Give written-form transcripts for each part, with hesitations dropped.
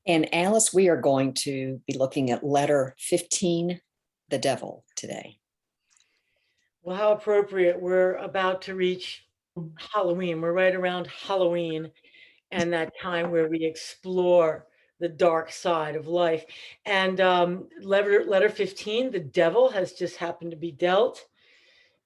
And Alice, we are going to be looking at letter 15, the devil, today. Well, how appropriate. We're about to reach Halloween. We're right around Halloween and that time where we explore the dark side of life. And letter 15, the devil, has just happened to be dealt.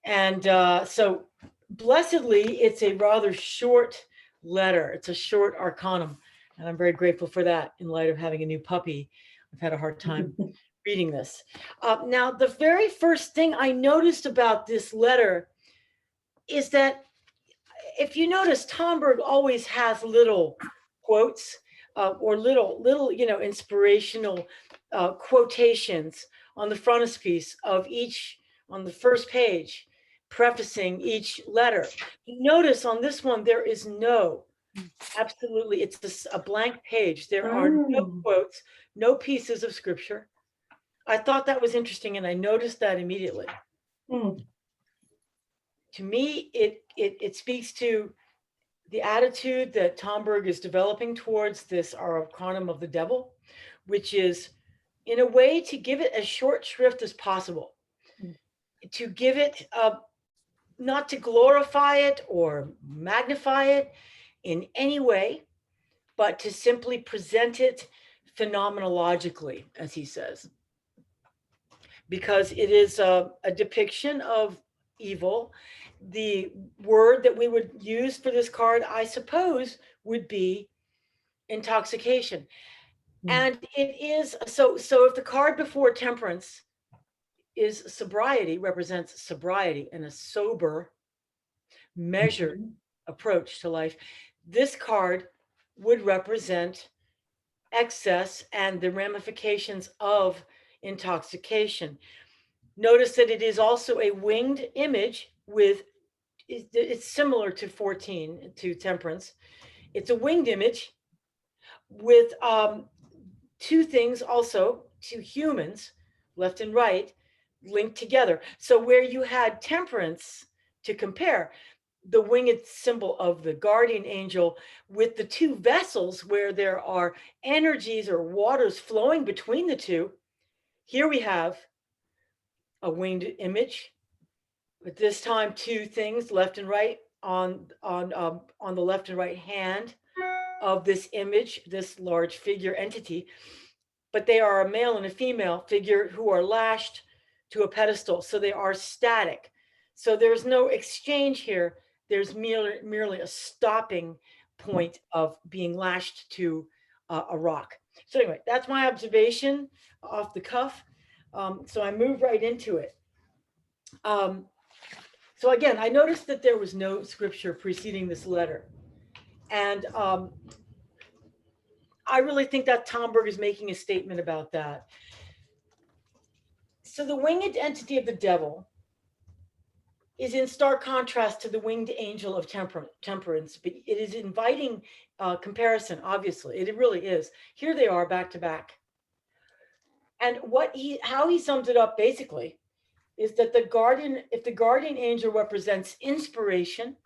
And so blessedly, it's a rather short letter. It's a short arcanum. And I'm very grateful for that in light of having a new puppy. I've had a hard time reading this. Now, the very first thing I noticed about this letter is that if you notice, Tomberg always has little quotes or little, inspirational quotations on the frontispiece of each, on the first page, prefacing each letter. Notice on this one, there is absolutely, it's a blank page. There are no quotes, no pieces of scripture. I thought that was interesting, and I noticed that immediately. To me, it speaks to the attitude that Tomberg is developing towards this arcanum of the devil, which is, in a way, to give it as short shrift as possible, to give it, not to glorify it or magnify it in any way, but to simply present it phenomenologically, as he says, because it is a depiction of evil. The word that we would use for this card, I suppose, would be intoxication. And it is so if the card before temperance is sobriety, represents sobriety and a sober, measured approach to life, this card would represent excess and the ramifications of intoxication. Notice that it is also a winged image with, it's similar to 14, to temperance. It's a winged image with two things also, two humans, left and right, linked together. So where you had temperance to compare, the winged symbol of the guardian angel with the two vessels where there are energies or waters flowing between the two, here we have a winged image, but this time two things, left and right, on the left and right hand of this image, this large figure entity, but they are a male and a female figure who are lashed to a pedestal, so they are static. So there's no exchange here. There's merely a stopping point of being lashed to a rock. So anyway, that's my observation off the cuff. So I move right into it. So again, I noticed that there was no scripture preceding this letter. And I really think that Tomberg is making a statement about that. So the winged entity of the devil is in stark contrast to the winged angel of temperance, but it is inviting comparison, obviously. It really is. Here they are back to back. And how he sums it up basically is that if the guardian angel represents inspiration,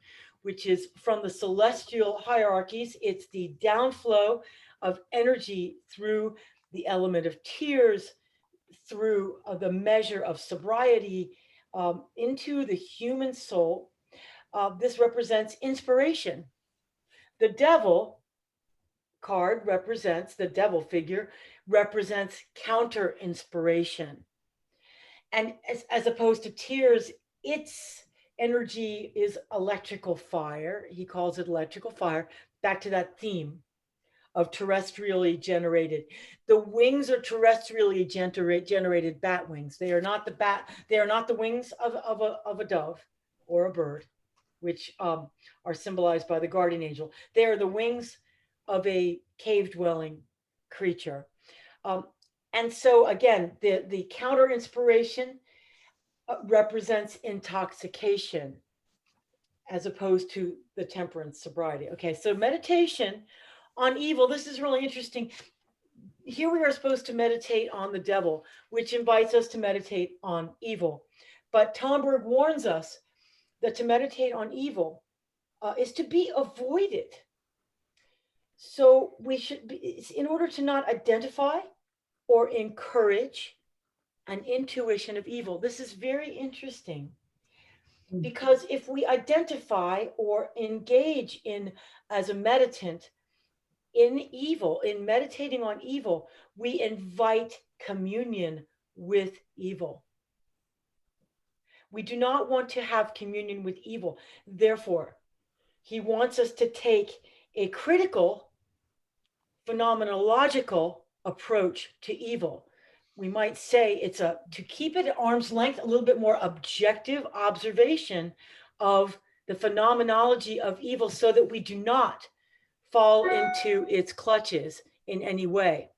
which is from the celestial hierarchies, it's the downflow of energy through the element of tears, through the measure of sobriety into the human soul. This represents inspiration. The devil card represents, the devil figure represents counter inspiration. And as opposed to tears, its energy is electrical fire. He calls it electrical fire. Back to that theme of terrestrially generated. The wings are terrestrially generated bat wings. They are not the wings of a dove or a bird, which are symbolized by the guardian angel. They are the wings of a cave dwelling creature. And so again, the counter inspiration represents intoxication as opposed to the temperance sobriety. Okay, so meditation on evil, this is really interesting. Here we are supposed to meditate on the devil, which invites us to meditate on evil. But Tomberg warns us that to meditate on evil is to be avoided. So we should be, in order to not identify or encourage an intuition of evil. This is very interesting because if we identify or engage in, as a meditant, in evil, in meditating on evil, we invite communion with evil. We do not want to have communion with evil. Therefore, he wants us to take a critical, phenomenological approach to evil. We might say it's to keep it at arm's length, a little bit more objective observation of the phenomenology of evil so that we do not fall into its clutches in any way.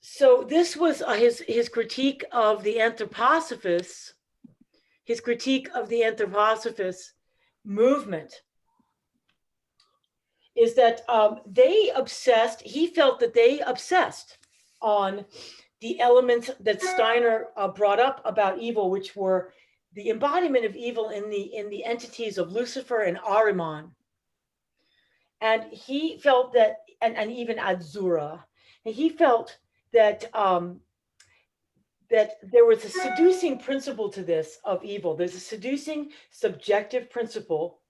So this was his critique of the anthroposophists, his critique of the anthroposophist movement is that he felt that they obsessed on the elements that Steiner brought up about evil, which were the embodiment of evil in the entities of Lucifer and Ahriman. And he felt that, and even Azura, and he felt that that there was a seducing principle to this of evil. There's a seducing subjective principle,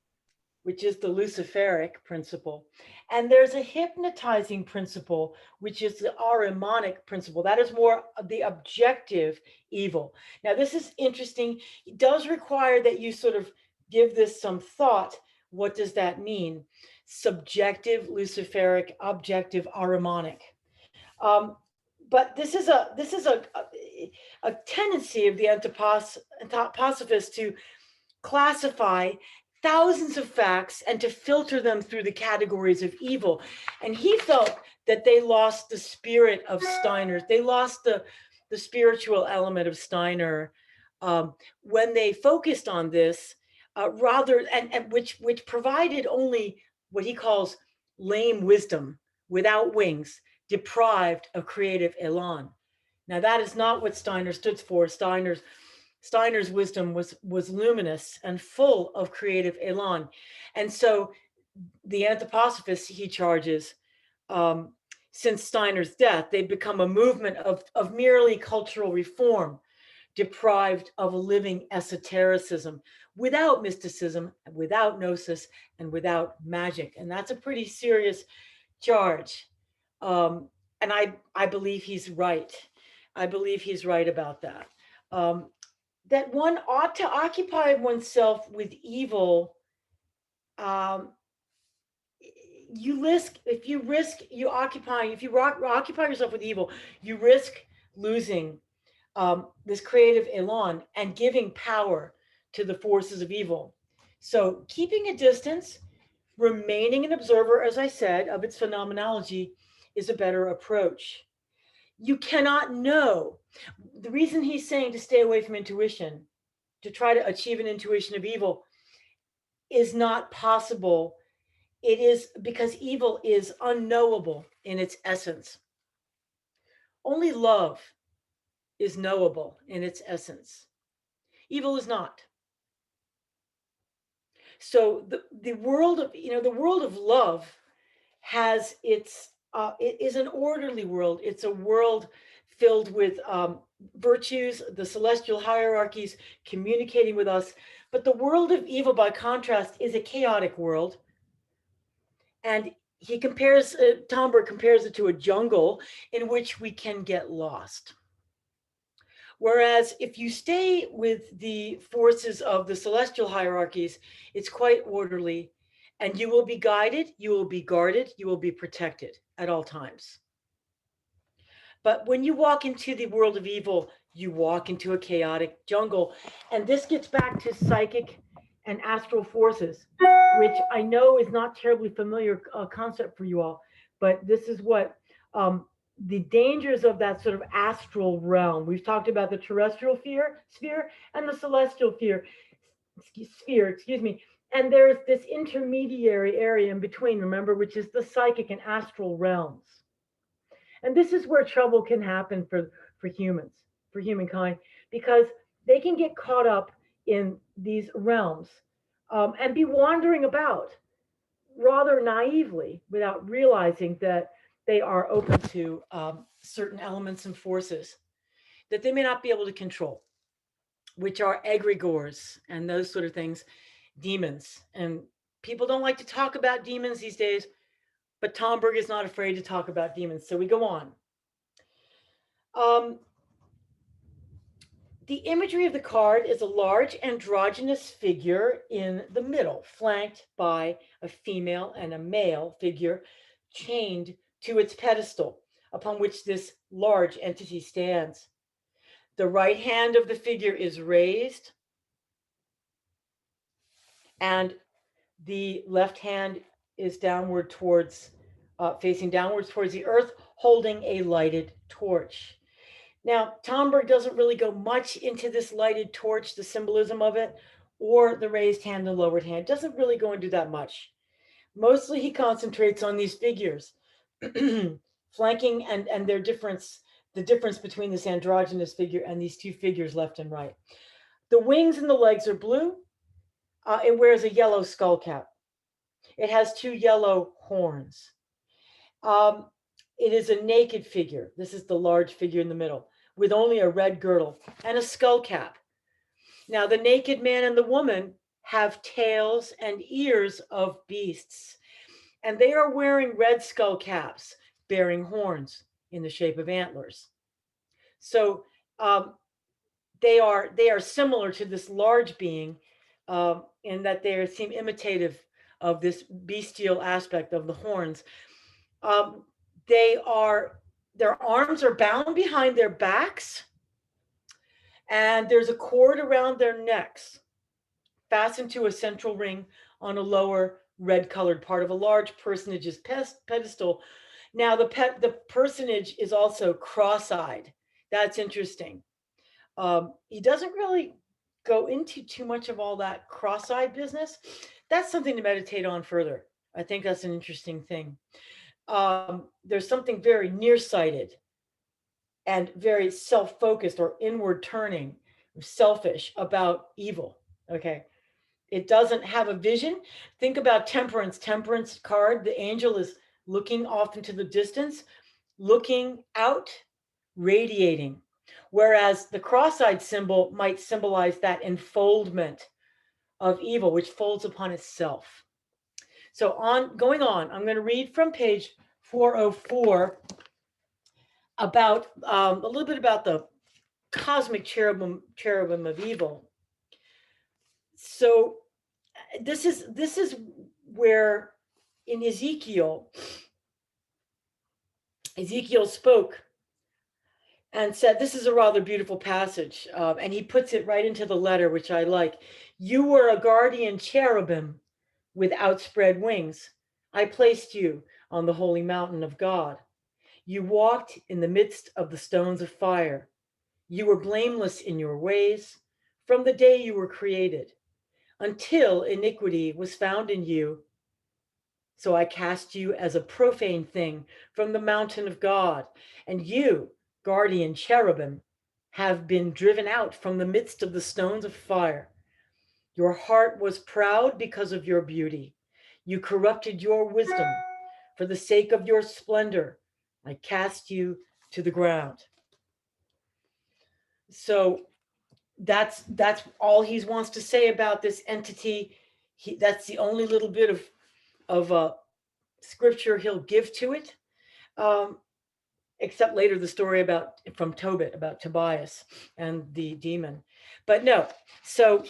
which is the Luciferic principle. And there's a hypnotizing principle, which is the Ahrimanic principle. That is more of the objective evil. Now, this is interesting. It does require that you sort of give this some thought. What does that mean? Subjective, Luciferic, objective, Ahrimanic. But this is a tendency of the anthroposophists to classify thousands of facts and to filter them through the categories of evil. And he felt that they lost the spirit of Steiner. They lost the spiritual element of Steiner when they focused on this, which provided only what he calls lame wisdom without wings, deprived of creative elan. Now, that is not what Steiner stood for. Steiner's wisdom was luminous and full of creative elan. And so the anthroposophists, he charges, since Steiner's death, they've become a movement of merely cultural reform, deprived of a living esotericism, without mysticism, without gnosis, and without magic. And that's a pretty serious charge. And I believe he's right. I believe he's right about that. That one ought to occupy oneself with evil. If you occupy yourself with evil, you risk losing this creative elan and giving power to the forces of evil. So keeping a distance, remaining an observer, as I said, of its phenomenology is a better approach. You cannot know. The reason he's saying to stay away from intuition, to try to achieve an intuition of evil, is not possible. It is because evil is unknowable in its essence. Only love is knowable in its essence. Evil is not. So the world of love has its it is an orderly world. It's a world filled with virtues, the celestial hierarchies communicating with us. But the world of evil, by contrast, is a chaotic world. And Tomberg compares it to a jungle in which we can get lost. Whereas if you stay with the forces of the celestial hierarchies, it's quite orderly, and you will be guided, you will be guarded, you will be protected at all times. But when you walk into the world of evil, you walk into a chaotic jungle. And this gets back to psychic and astral forces, which I know is not terribly familiar concept for you all, but this is what the dangers of that sort of astral realm. We've talked about the terrestrial sphere and the celestial sphere, and there's this intermediary area in between, remember, which is the psychic and astral realms. And this is where trouble can happen for humans, for humankind, because they can get caught up in these realms and be wandering about rather naively, without realizing that they are open to certain elements and forces that they may not be able to control, which are Agrigores and those sort of things, demons. And people don't like to talk about demons these days, but Tomberg is not afraid to talk about demons. So we go on. The imagery of the card is a large androgynous figure in the middle, flanked by a female and a male figure chained to its pedestal, upon which this large entity stands. The right hand of the figure is raised, and the left hand is downward towards, facing downwards towards the earth, holding a lighted torch. Now, Tomberg doesn't really go much into this lighted torch, the symbolism of it, or the raised hand and lowered hand. Doesn't really go into that much. Mostly he concentrates on these figures, flanking and their difference, the difference between this androgynous figure and these two figures left and right. The wings and the legs are blue. It wears a yellow skull cap. It has two yellow horns. It is a naked figure. This is the large figure in the middle, with only a red girdle and a skull cap. Now, the naked man and the woman have tails and ears of beasts, and they are wearing red skull caps bearing horns in the shape of antlers. So they are similar to this large being in that they seem imitative of this bestial aspect of the horns. Their arms are bound behind their backs, and there's a cord around their necks fastened to a central ring on a lower red colored part of a large personage's pedestal. Now the personage is also cross-eyed. That's interesting. He doesn't really go into too much of all that cross-eyed business. That's something to meditate on further. I think that's an interesting thing. There's something very nearsighted and very self-focused or inward turning, selfish about evil. Okay. It doesn't have a vision. Think about temperance card. The angel is looking off into the distance, looking out, radiating. Whereas the cross-eyed symbol might symbolize that enfoldment of evil, which folds upon itself. So going on, I'm going to read from page 404 about a little bit about the cosmic cherubim of evil. So this is where in Ezekiel spoke and said, this is a rather beautiful passage, and he puts it right into the letter, which I like. You were a guardian cherubim with outspread wings. I placed you on the holy mountain of God. You walked in the midst of the stones of fire. You were blameless in your ways from the day you were created, until iniquity was found in you. So I cast you as a profane thing from the mountain of God, and you, guardian cherubim, have been driven out from the midst of the stones of fire. Your heart was proud because of your beauty. You corrupted your wisdom. For the sake of your splendor, I cast you to the ground. So that's all he wants to say about this entity. That's the only little bit of scripture he'll give to it, except later the story from Tobit about Tobias and the demon. But no, so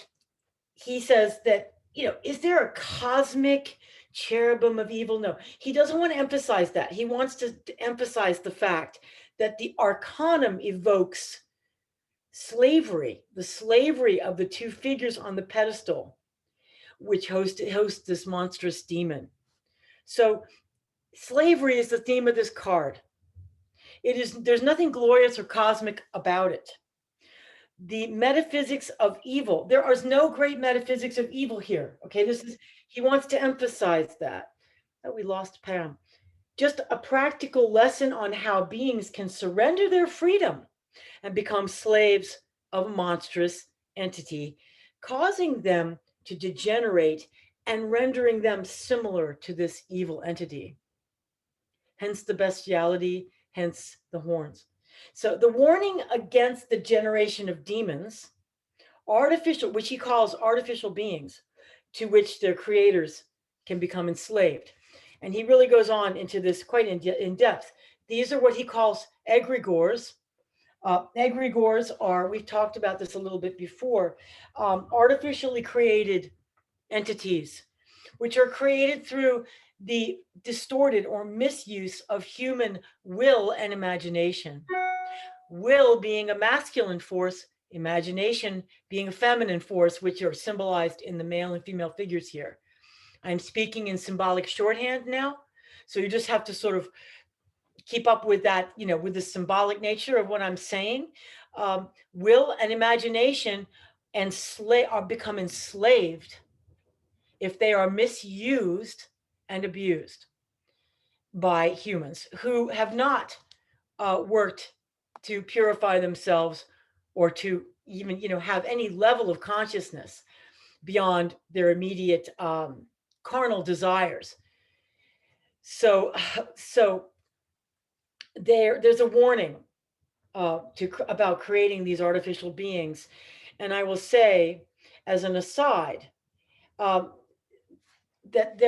he says that, is there a cosmic cherubim of evil? No, he doesn't want to emphasize that. He wants to emphasize the fact that the arcanum evokes slavery, the slavery of the two figures on the pedestal, which host this monstrous demon. So slavery is the theme of this card. There's nothing glorious or cosmic about it. The metaphysics of evil, there is no great metaphysics of evil here. Okay, he wants to emphasize that. Oh, we lost Pam. Just a practical lesson on how beings can surrender their freedom and become slaves of a monstrous entity, causing them to degenerate and rendering them similar to this evil entity. Hence the bestiality, hence the horns. So the warning against the generation of demons, artificial, which he calls artificial beings, to which their creators can become enslaved. And he really goes on into this quite in depth. These are what he calls egregores. Egregores are, we've talked about this a little bit before, artificially created entities, which are created through the distorted or misuse of human will and imagination. Will being a masculine force, imagination being a feminine force, which are symbolized in the male and female figures here. I'm speaking in symbolic shorthand now, so you just have to sort of keep up with that, with the symbolic nature of what I'm saying. Will and imagination become enslaved if they are misused and abused by humans who have not worked to purify themselves or to even have any level of consciousness beyond their immediate carnal desires. So there's a warning about creating these artificial beings. And I will say, as an aside, that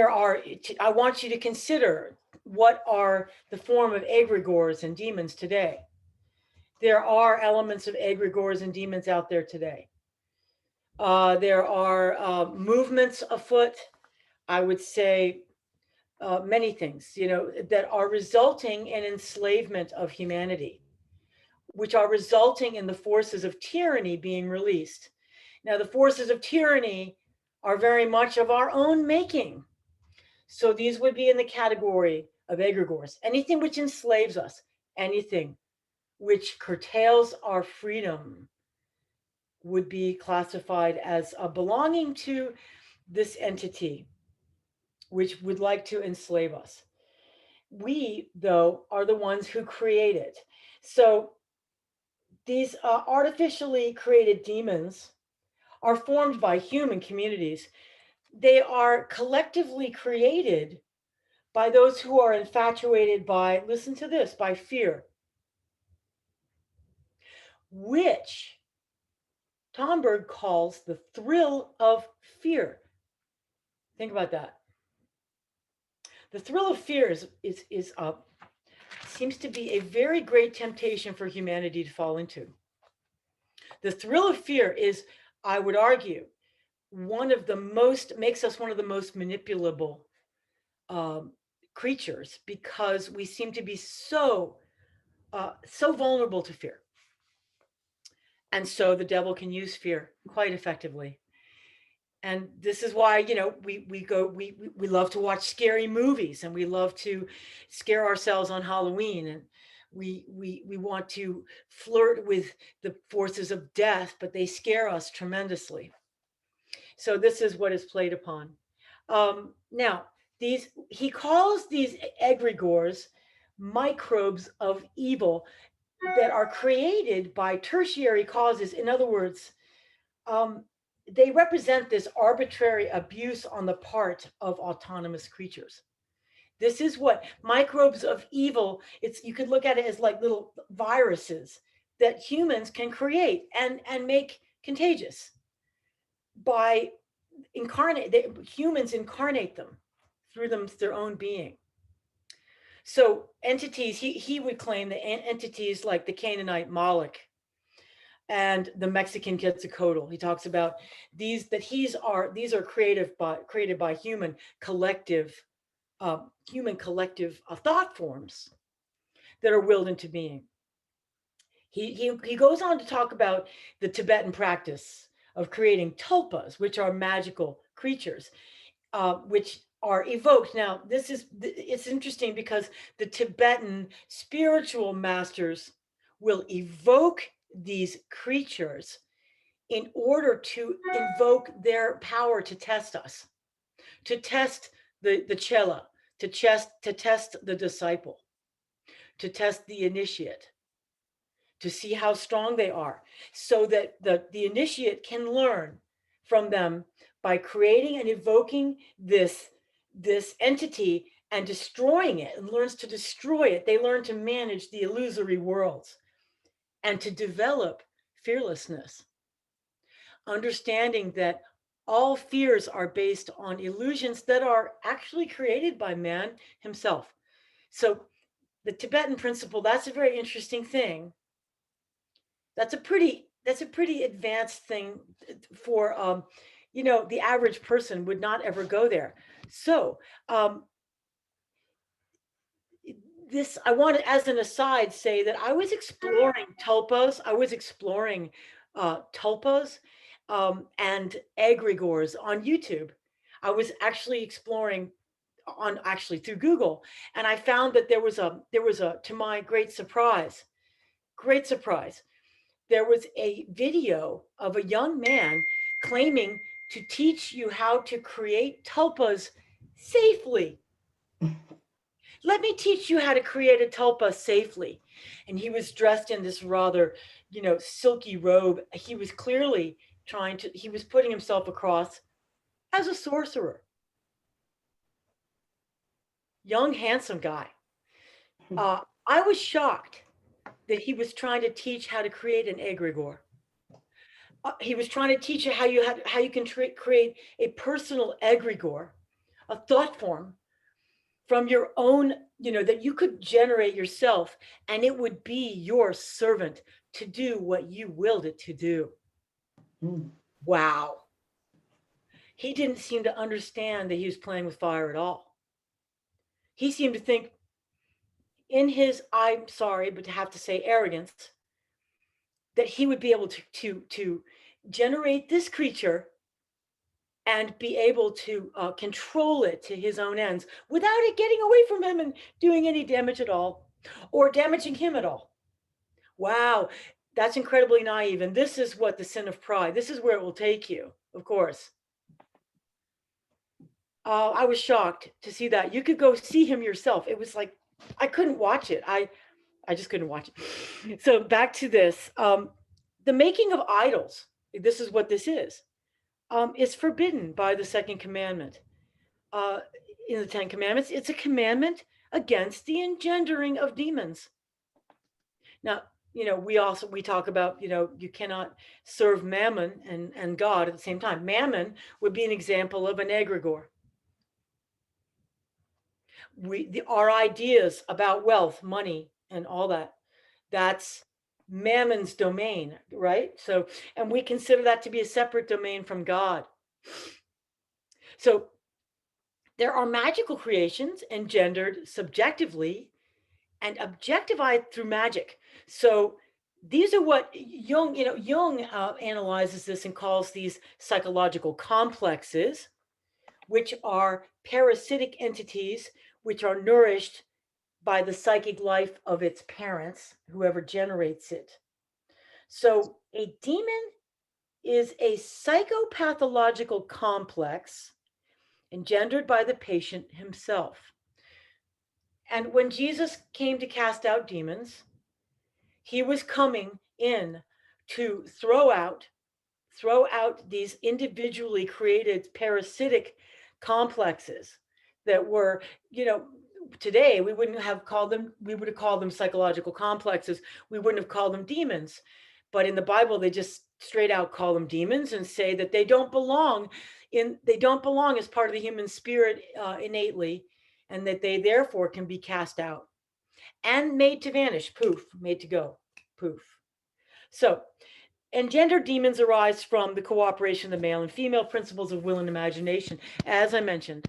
I want you to consider what are the form of egregores and demons today. There are elements of egregores and demons out there today. There are movements afoot, I would say many things, that are resulting in enslavement of humanity, which are resulting in the forces of tyranny being released. Now, the forces of tyranny are very much of our own making. So these would be in the category of egregores. Anything which enslaves us, anything which curtails our freedom would be classified as belonging to this entity, which would like to enslave us. We, though, are the ones who create it. So these artificially created demons are formed by human communities. They are collectively created by those who are infatuated by, listen to this, by fear, which Tomberg calls the thrill of fear. Think about that. The thrill of fear seems to be a very great temptation for humanity to fall into. The thrill of fear is, I would argue, makes us one of the most manipulable creatures, because we seem to be so vulnerable to fear. And so the devil can use fear quite effectively. And this is why, we love to watch scary movies, and we love to scare ourselves on Halloween, and we want to flirt with the forces of death, but they scare us tremendously. So this is what is played upon. Now, he calls these egregores microbes of evil that are created by tertiary causes. In other words, they represent this arbitrary abuse on the part of autonomous creatures. This is what microbes of evil, you could look at it as like little viruses that humans can create and make contagious by humans incarnate them through their own being. So entities, he would claim that entities like the Canaanite Moloch and the Mexican Quetzalcoatl, he talks about these are created by human collective thought forms that are willed into being. He goes on to talk about the Tibetan practice of creating tulpas, which are magical creatures, which are evoked. Now, it's interesting because the Tibetan spiritual masters will evoke these creatures in order to invoke their power to test us, to test the chela, to test the disciple, to test the initiate, to see how strong they are, so that the initiate can learn from them by creating and evoking this entity and destroying it, and learns to destroy it. They learn to manage the illusory worlds and to develop fearlessness, understanding that all fears are based on illusions that are actually created by man himself. So the Tibetan principle, that's a very interesting thing. That's a pretty advanced thing for the average person would not ever go there. So this, I want to, as an aside, say that I was exploring tulpas. I was exploring tulpas and egregores on YouTube. I was actually exploring through Google, and I found that there was a to my great surprise, there was a video of a young man claiming to teach you how to create tulpas safely. Let me teach you how to create a tulpa safely. And he was dressed in this rather, silky robe. He was clearly he was putting himself across as a sorcerer. Young, handsome guy. I was shocked that he was trying to teach how to create an egregore. He was trying to teach you how you can create a personal egregore, a thought form from your own, that you could generate yourself, and it would be your servant to do what you willed it to do. Wow. He didn't seem to understand that he was playing with fire at all. He seemed to think, in his, I'm sorry, but to have to say arrogance, that he would be able to generate this creature and be able to control it to his own ends without it getting away from him and doing any damage at all, or damaging him at all. Wow, that's incredibly naive. And this is what the sin of pride, this is where it will take you, of course. I was shocked to see that. You could go see him yourself. It was like, I couldn't watch it. I just couldn't watch it. So back to this. The making of idols, this is what this is forbidden by the second commandment. In the 10 Commandments, it's a commandment against the engendering of demons. Now, we talk about, you cannot serve mammon and God at the same time. Mammon would be an example of an egregore. Our ideas about wealth, money, and all that's mammon's domain, right? So, and we consider that to be a separate domain from God. So there are magical creations engendered subjectively and objectified through magic. So these are what Jung analyzes this and calls these psychological complexes, which are parasitic entities which are nourished by the psychic life of its parents, whoever generates it. So a demon is a psychopathological complex engendered by the patient himself. And when Jesus came to cast out demons, he was coming in to throw out these individually created parasitic complexes that were, today we would have called them psychological complexes. We wouldn't have called them demons. But in the Bible, they just straight out call them demons and say that they don't belong as part of the human spirit innately, and that they therefore can be cast out and made to vanish, poof, made to go, poof. So engendered demons arise from the cooperation of the male and female principles of will and imagination, as I mentioned.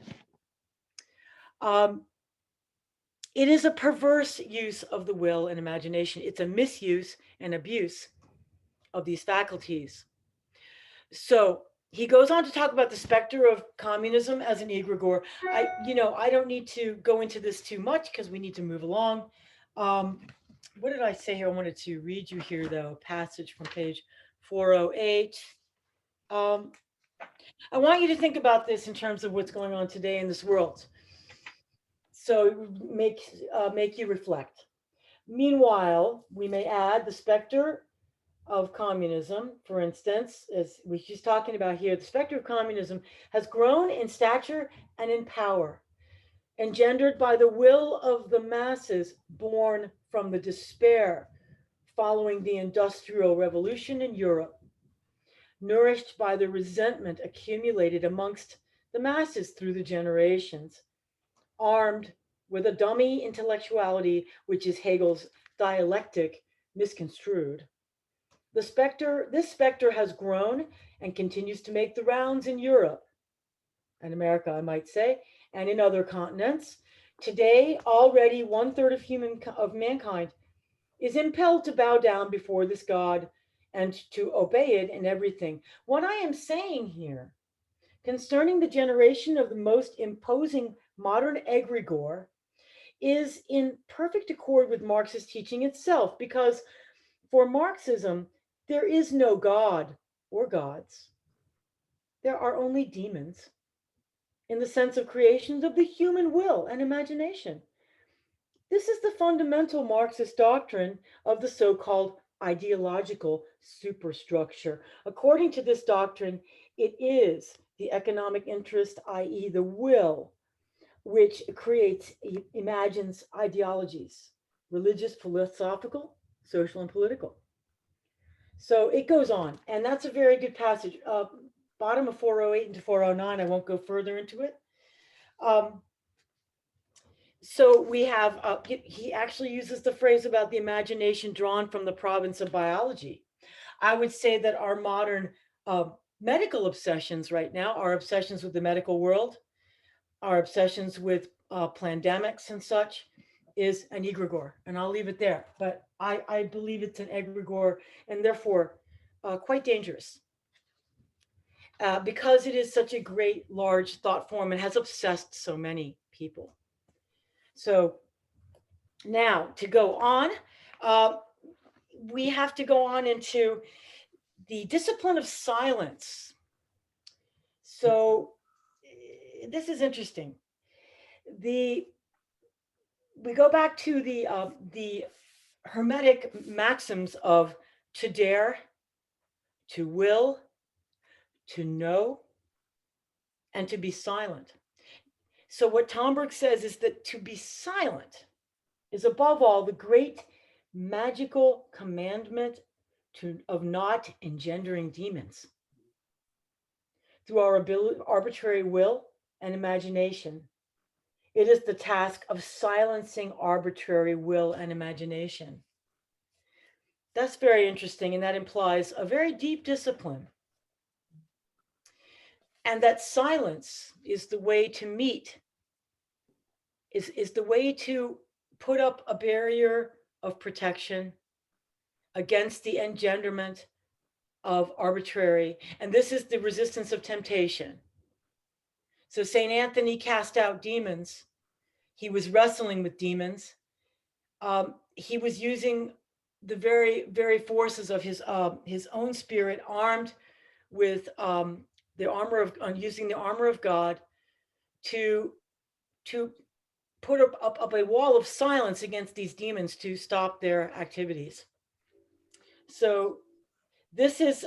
It is a perverse use of the will and imagination. It's a misuse and abuse of these faculties. So he goes on to talk about the specter of communism as an egregore. I don't need to go into this too much because we need to move along. What did I say here? I wanted to read you here, though, passage from page 408. I want you to think about this in terms of what's going on today in this world. So make you reflect. Meanwhile, we may add the specter of Communism, for instance, as we're just talking about here, the specter of communism has grown in stature and in power, engendered by the will of the masses, born from the despair following the Industrial Revolution in Europe, nourished by the resentment accumulated amongst the masses through the generations, armed with a dummy intellectuality, which is Hegel's dialectic misconstrued. This specter has grown and continues to make the rounds in Europe and America, I might say, and in other continents. Today, already one third of mankind is impelled to bow down before this God and to obey it in everything. What I am saying here concerning the generation of the most imposing modern egregore is in perfect accord with Marxist teaching itself, because for Marxism, there is no God or gods. There are only demons in the sense of creations of the human will and imagination. This is the fundamental Marxist doctrine of the so-called ideological superstructure. According to this doctrine, it is the economic interest, i.e., the will, which creates, imagines ideologies, religious, philosophical, social, and political. So it goes on, and that's a very good passage. Bottom of 408 into 409, I won't go further into it. So we have, he actually uses the phrase about the imagination drawn from the province of biology. I would say that our modern medical obsessions right now, our obsessions with the medical world, our obsessions with pandemics and such, is an egregore. And I'll leave it there. But I believe it's an egregore and therefore quite dangerous. Because it is such a great, large thought form and has obsessed so many people. So now to go on, we have to go on into the discipline of silence. So this is interesting. We go back to the Hermetic maxims of to dare, to will, to know, and to be silent. So what Tomberg says is that to be silent is above all the great magical commandment of not engendering demons. Through our arbitrary will and imagination, it is the task of silencing arbitrary will and imagination. That's very interesting, and that implies a very deep discipline. And that silence is the way to meet, is the way to put up a barrier of protection against the engenderment of arbitrary, and this is the resistance of temptation. So St. Anthony cast out demons. He was wrestling with demons. He was using the very forces of his own spirit, armed with using the armor of God to put up a wall of silence against these demons to stop their activities. So this is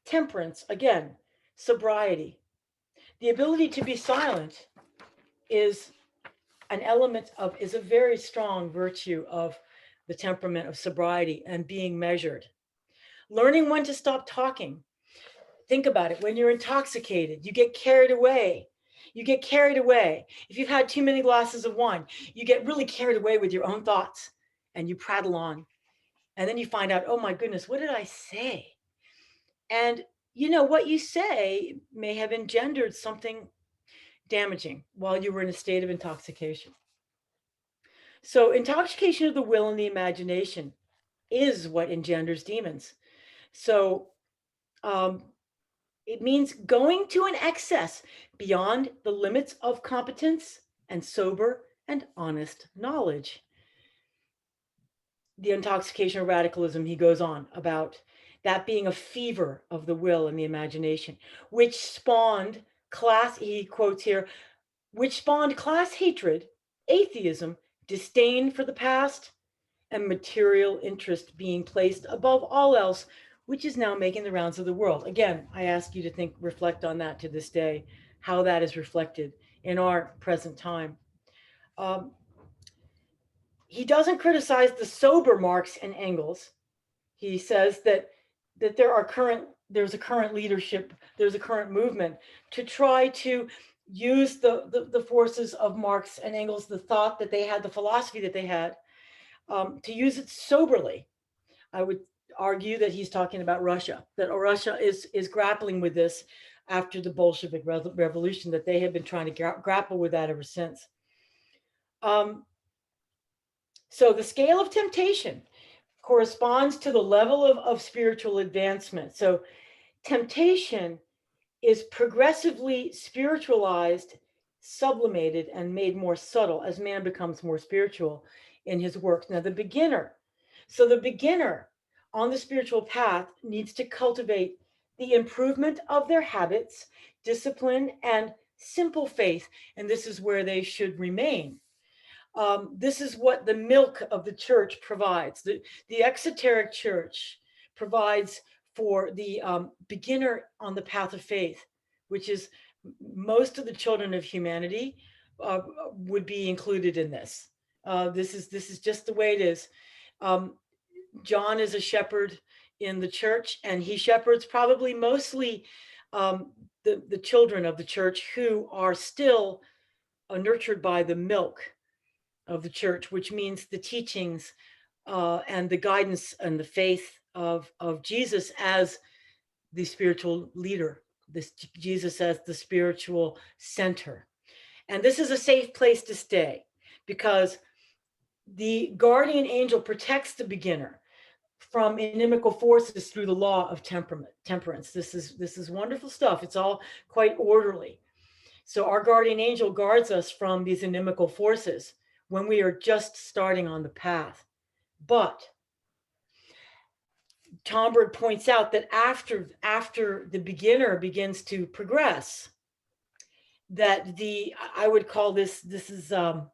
temperance, again, sobriety. The ability to be silent is a very strong virtue of the temperament of sobriety and being measured. Learning when to stop talking. Think about it. When you're intoxicated, you get carried away. You get carried away. If you've had too many glasses of wine, you get really carried away with your own thoughts and you prattle on. And then you find out, oh my goodness, what did I say? And you know, what you say may have engendered something damaging while you were in a state of intoxication. So intoxication of the will and the imagination is what engenders demons. So it means going to an excess beyond the limits of competence and sober and honest knowledge. The intoxication of radicalism, he goes on about that being a fever of the will and the imagination, which spawned he quotes here, which spawned class hatred, atheism, disdain for the past, and material interest being placed above all else, which is now making the rounds of the world. Again, I ask you to reflect on that to this day, how that is reflected in our present time. He doesn't criticize the sober Marx and Engels. He says that there's a current leadership, there's a current movement to try to use the forces of Marx and Engels, the thought that they had, the philosophy that they had, to use it soberly. I would argue that he's talking about Russia, that Russia is grappling with this after the Bolshevik Revolution, that they have been trying to grapple with that ever since. So the scale of temptation corresponds to the level of spiritual advancement. So temptation is progressively spiritualized, sublimated, and made more subtle as man becomes more spiritual in his works. Now, the beginner on the spiritual path needs to cultivate the improvement of their habits, discipline, and simple faith. And this is where they should remain. This is what the milk of the church provides. The exoteric church provides for the beginner on the path of faith, which is most of the children of humanity would be included in this. This is just the way it is. John is a shepherd in the church, and he shepherds probably mostly the children of the church who are still nurtured by the milk of the church, which means the teachings and the guidance and the faith of Jesus as the spiritual leader, Jesus as the spiritual center. And this is a safe place to stay because the guardian angel protects the beginner from inimical forces through the law of temperance. This is wonderful stuff. It's all quite orderly. So our guardian angel guards us from these inimical forces when we are just starting on the path. But Tomberg points out that after the beginner begins to progress, that I would call this is the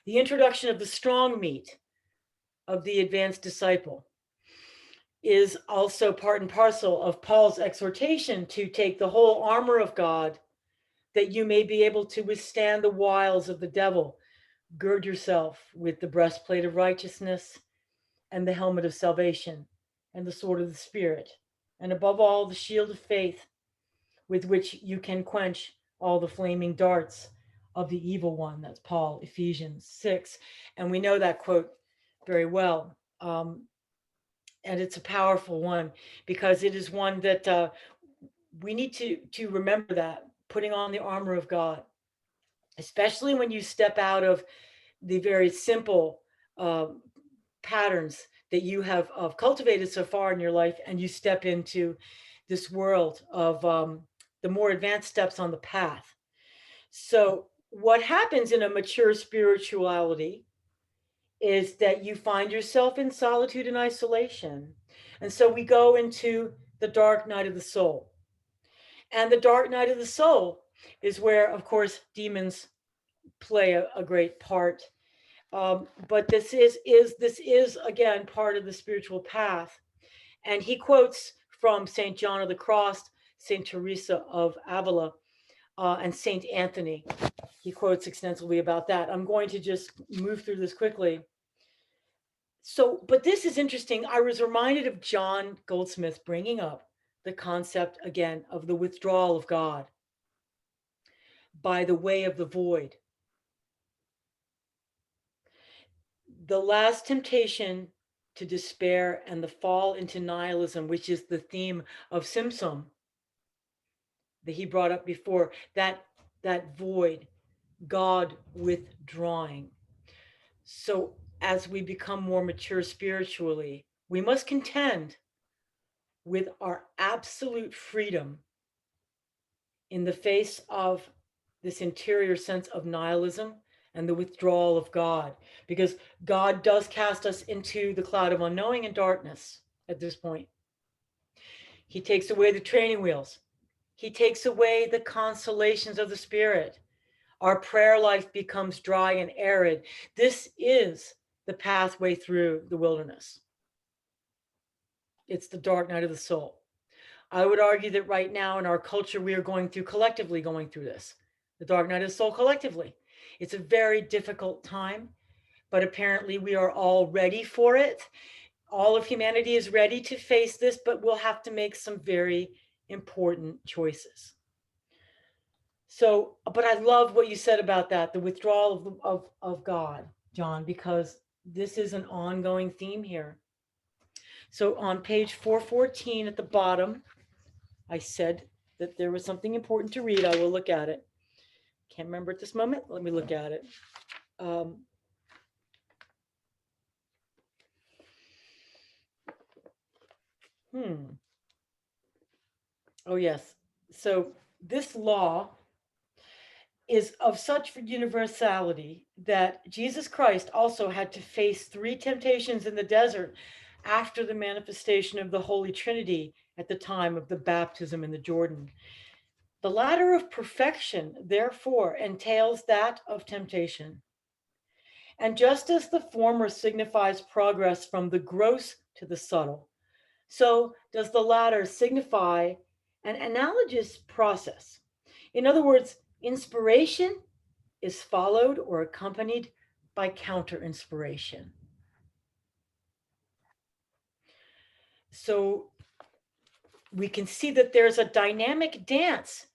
introduction of the strong meat of the advanced disciple is also part and parcel of Paul's exhortation to take the whole armor of God that you may be able to withstand the wiles of the devil. Gird yourself with the breastplate of righteousness and the helmet of salvation and the sword of the Spirit, and above all, the shield of faith with which you can quench all the flaming darts of the evil one. That's Paul, Ephesians 6. And we know that quote very well. And it's a powerful one because it is one that we need to remember, that putting on the armor of God, especially when you step out of the very simple patterns that you have cultivated so far in your life, and you step into this world of the more advanced steps on the path. So what happens in a mature spirituality is that you find yourself in solitude and isolation. And so we go into the dark night of the soul. And the dark night of the soul is where, of course, demons play a great part. But this is again part of the spiritual path. And he quotes from St. John of the Cross, St. Teresa of Avila, and St. Anthony. He quotes extensively about that. I'm going to just move through this quickly. So, but this is interesting. I was reminded of John Goldsmith bringing up the concept again of the withdrawal of God by the way of the void. The last temptation to despair and the fall into nihilism, which is the theme of Simsum that he brought up before, that void, God withdrawing. So as we become more mature spiritually, we must contend with our absolute freedom in the face of this interior sense of nihilism and the withdrawal of God, because God does cast us into the cloud of unknowing and darkness at this point. He takes away the training wheels. He takes away the consolations of the Spirit. Our prayer life becomes dry and arid. This is the pathway through the wilderness. It's the dark night of the soul. I would argue that right now in our culture, we are collectively going through this, the dark night of the soul collectively. It's a very difficult time, but apparently we are all ready for it. All of humanity is ready to face this, but we'll have to make some very important choices. So, but I love what you said about that, the withdrawal of God, John, because this is an ongoing theme here. So on page 414 at the bottom, I said that there was something important to read. I will look at it. Can't remember at this moment. Let me look at it. Oh, yes. So this law is of such universality that Jesus Christ also had to face 3 temptations in the desert after the manifestation of the Holy Trinity at the time of the baptism in the Jordan. The ladder of perfection, therefore, entails that of temptation. And just as the former signifies progress from the gross to the subtle, so does the latter signify an analogous process. In other words, inspiration is followed or accompanied by counter-inspiration. So we can see that there's a dynamic dance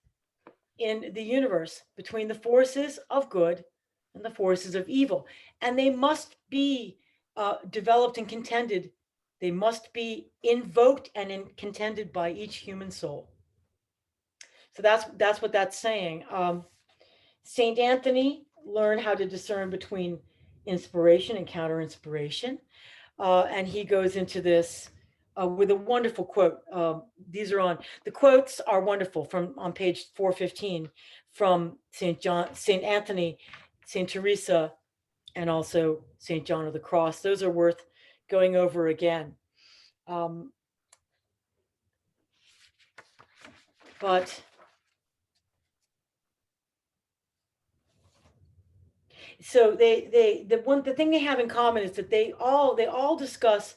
in the universe between the forces of good and the forces of evil. And they must be developed and contended. They must be invoked and contended by each human soul. So that's what that's saying. Saint Anthony learned how to discern between inspiration and counter-inspiration. And he goes into this with a wonderful quote. The quotes are wonderful from on page 415 from Saint Anthony, Saint Teresa, and also Saint John of the Cross. Those are worth going over again. But so the thing they have in common is that they all discuss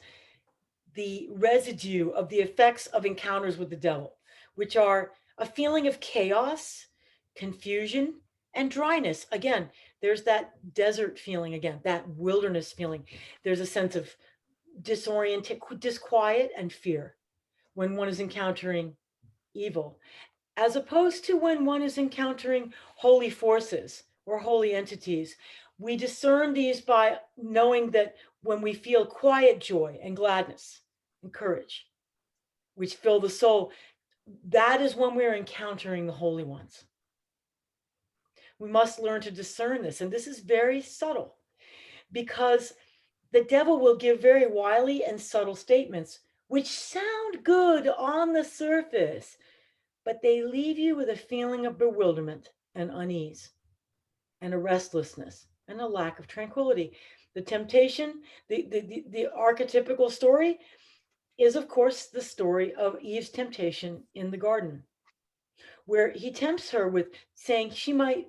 the residue of the effects of encounters with the devil, which are a feeling of chaos, confusion, and dryness. Again, there's that desert feeling again, that wilderness feeling. There's a sense of disquiet, and fear when one is encountering evil, as opposed to when one is encountering holy forces or holy entities. We discern these by knowing that when we feel quiet joy and gladness and courage, which fill the soul, that is when we're encountering the holy ones. We must learn to discern this. And this is very subtle because the devil will give very wily and subtle statements, which sound good on the surface, but they leave you with a feeling of bewilderment and unease and a restlessness and a lack of tranquility. The temptation, the archetypical story is, of course, the story of Eve's temptation in the garden, where he tempts her with saying she might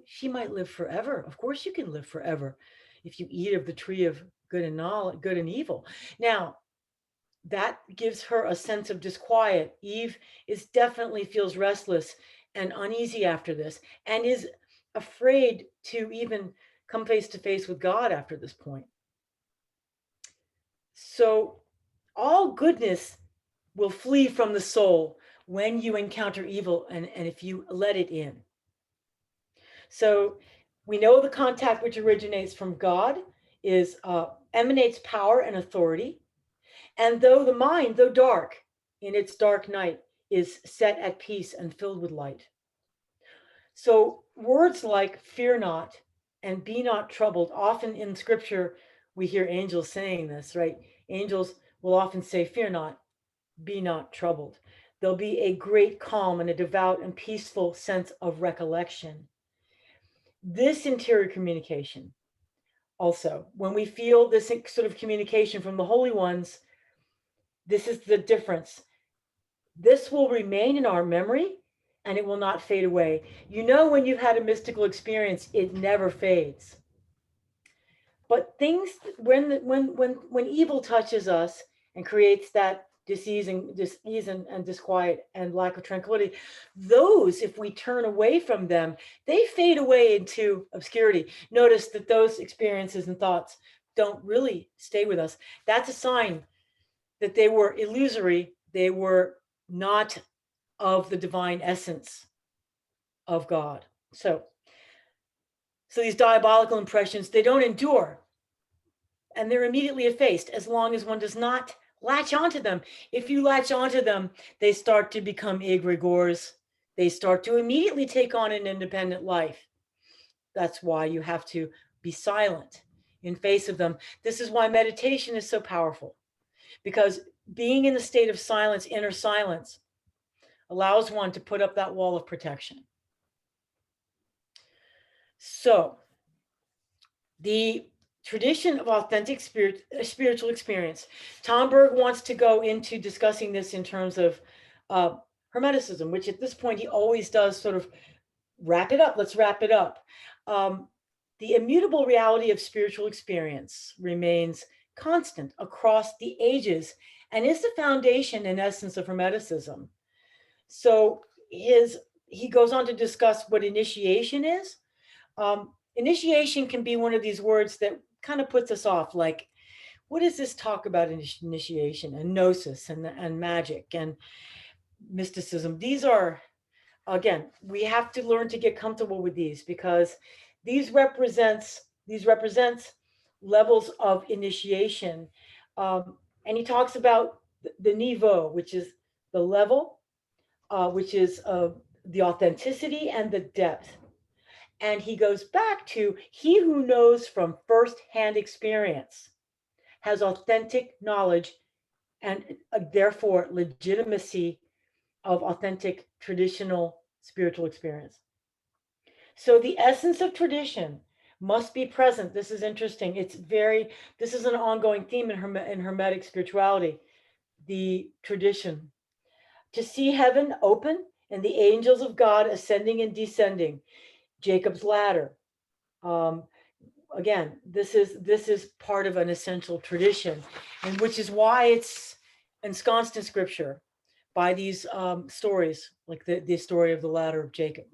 live forever. Of course you can live forever if you eat of the tree of good and knowledge, good and evil. Now, that gives her a sense of disquiet. Eve definitely feels restless and uneasy after this, and is afraid to even come face to face with God after this point. So all goodness will flee from the soul when you encounter evil and if you let it in. So we know the contact which originates from God emanates power and authority. And though the mind, though dark in its dark night, is set at peace and filled with light. So words like fear not and be not troubled, often in scripture, we hear angels saying this, right? Angels will often say, fear not, be not troubled. There'll be a great calm and a devout and peaceful sense of recollection. This interior communication, also, when we feel this sort of communication from the holy ones, this is the difference. This will remain in our memory and it will not fade away. You know, when you've had a mystical experience, it never fades. But things, when evil touches us and creates that disease and disquiet and lack of tranquility, those, if we turn away from them, they fade away into obscurity. Notice that those experiences and thoughts don't really stay with us. That's a sign that they were illusory. They were not of the divine essence of God. So these diabolical impressions, they don't endure, and they're immediately effaced as long as one does not latch onto them. If you latch onto them, they start to become Agrigores. They start to immediately take on an independent life. That's why you have to be silent in face of them. This is why meditation is so powerful, because being in the state of silence, inner silence, allows one to put up that wall of protection. So the tradition of authentic spiritual experience. Tomberg wants to go into discussing this in terms of Hermeticism, which at this point he always does sort of wrap it up. Let's wrap it up. The immutable reality of spiritual experience remains constant across the ages and is the foundation and essence of Hermeticism. So he goes on to discuss what initiation is. Initiation can be one of these words that kind of puts us off. Like, what does this talk about initiation and gnosis and magic and mysticism? These are, again, we have to learn to get comfortable with these, because these represents levels of initiation. And he talks about the niveau, which is the level, which is the authenticity and the depth. And he goes back to, he who knows from firsthand experience has authentic knowledge and therefore legitimacy of authentic traditional spiritual experience. So the essence of tradition must be present. This is interesting. This is an ongoing theme in Hermetic spirituality, the tradition. To see heaven open and the angels of God ascending and descending, Jacob's ladder. Again, this is part of an essential tradition, and which is why it's ensconced in Scripture by these stories, like the story of the ladder of Jacob.